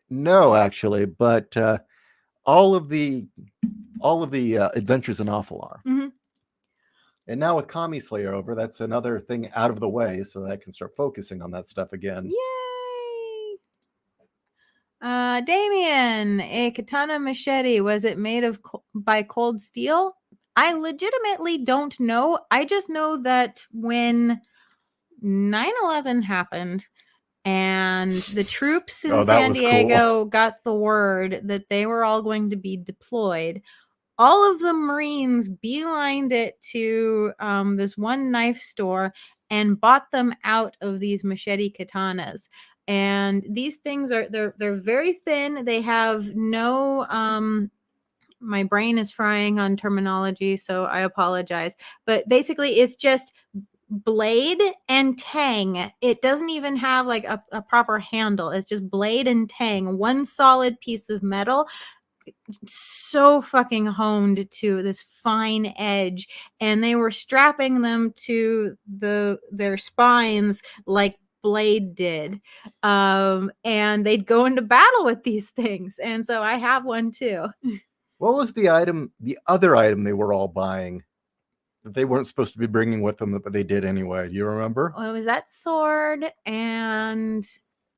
No, actually, but all of the adventures in Awful are. Mm-hmm. And now with Commie Slayer over, that's another thing out of the way, so that I can start focusing on that stuff again. Yay! Damien, a katana machete, was it made by cold steel? I legitimately don't know. I just know that when 9/11 happened and the troops in San Diego got the word that they were all going to be deployed, all of the Marines beelined it to this one knife store and bought them out of these machete katanas. And these things they're very thin. They have no my brain is frying on terminology, so I apologize. But basically it's just blade and tang. It doesn't even have like a proper handle. It's just blade and tang, one solid piece of metal, so fucking honed to this fine edge, and they were strapping them to their spines like Blade did, and they'd go into battle with these things. And so I have one too. What was the other item they were all buying that they weren't supposed to be bringing with them, but they did anyway? Do you remember? Well, it was that sword, and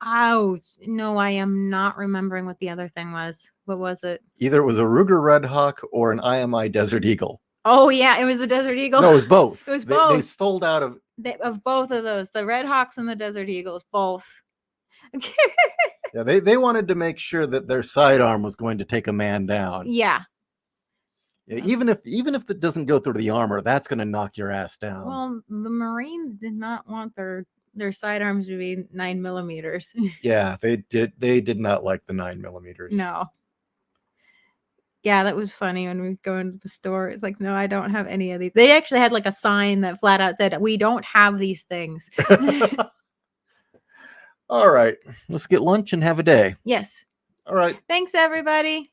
no, I am not remembering what the other thing was. What was it? Either it was a Ruger Red Hawk or an IMI Desert Eagle. Oh yeah, it was the Desert Eagle. No, it was both. It was both. They sold out of both of those, the Red Hawks and the Desert Eagles, both. Yeah, they wanted to make sure that their sidearm was going to take a man down. Yeah. Even if it doesn't go through the armor, that's going to knock your ass down. Well, the Marines did not want their sidearms to be 9mm. Yeah, they did not like the 9mm. No. Yeah, that was funny when we go into the store. It's like, no, I don't have any of these. They actually had like a sign that flat out said, we don't have these things. All right, let's get lunch and have a day. Yes. All right. Thanks, everybody.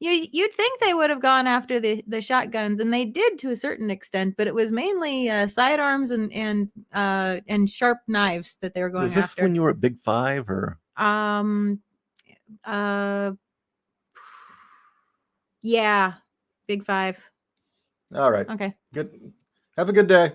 You'd think they would have gone after the shotguns, and they did to a certain extent, but it was mainly sidearms and sharp knives that they were going Was this after. when you were at Big Five, or? Yeah, Big Five. All right. Okay. Good. Have a good day.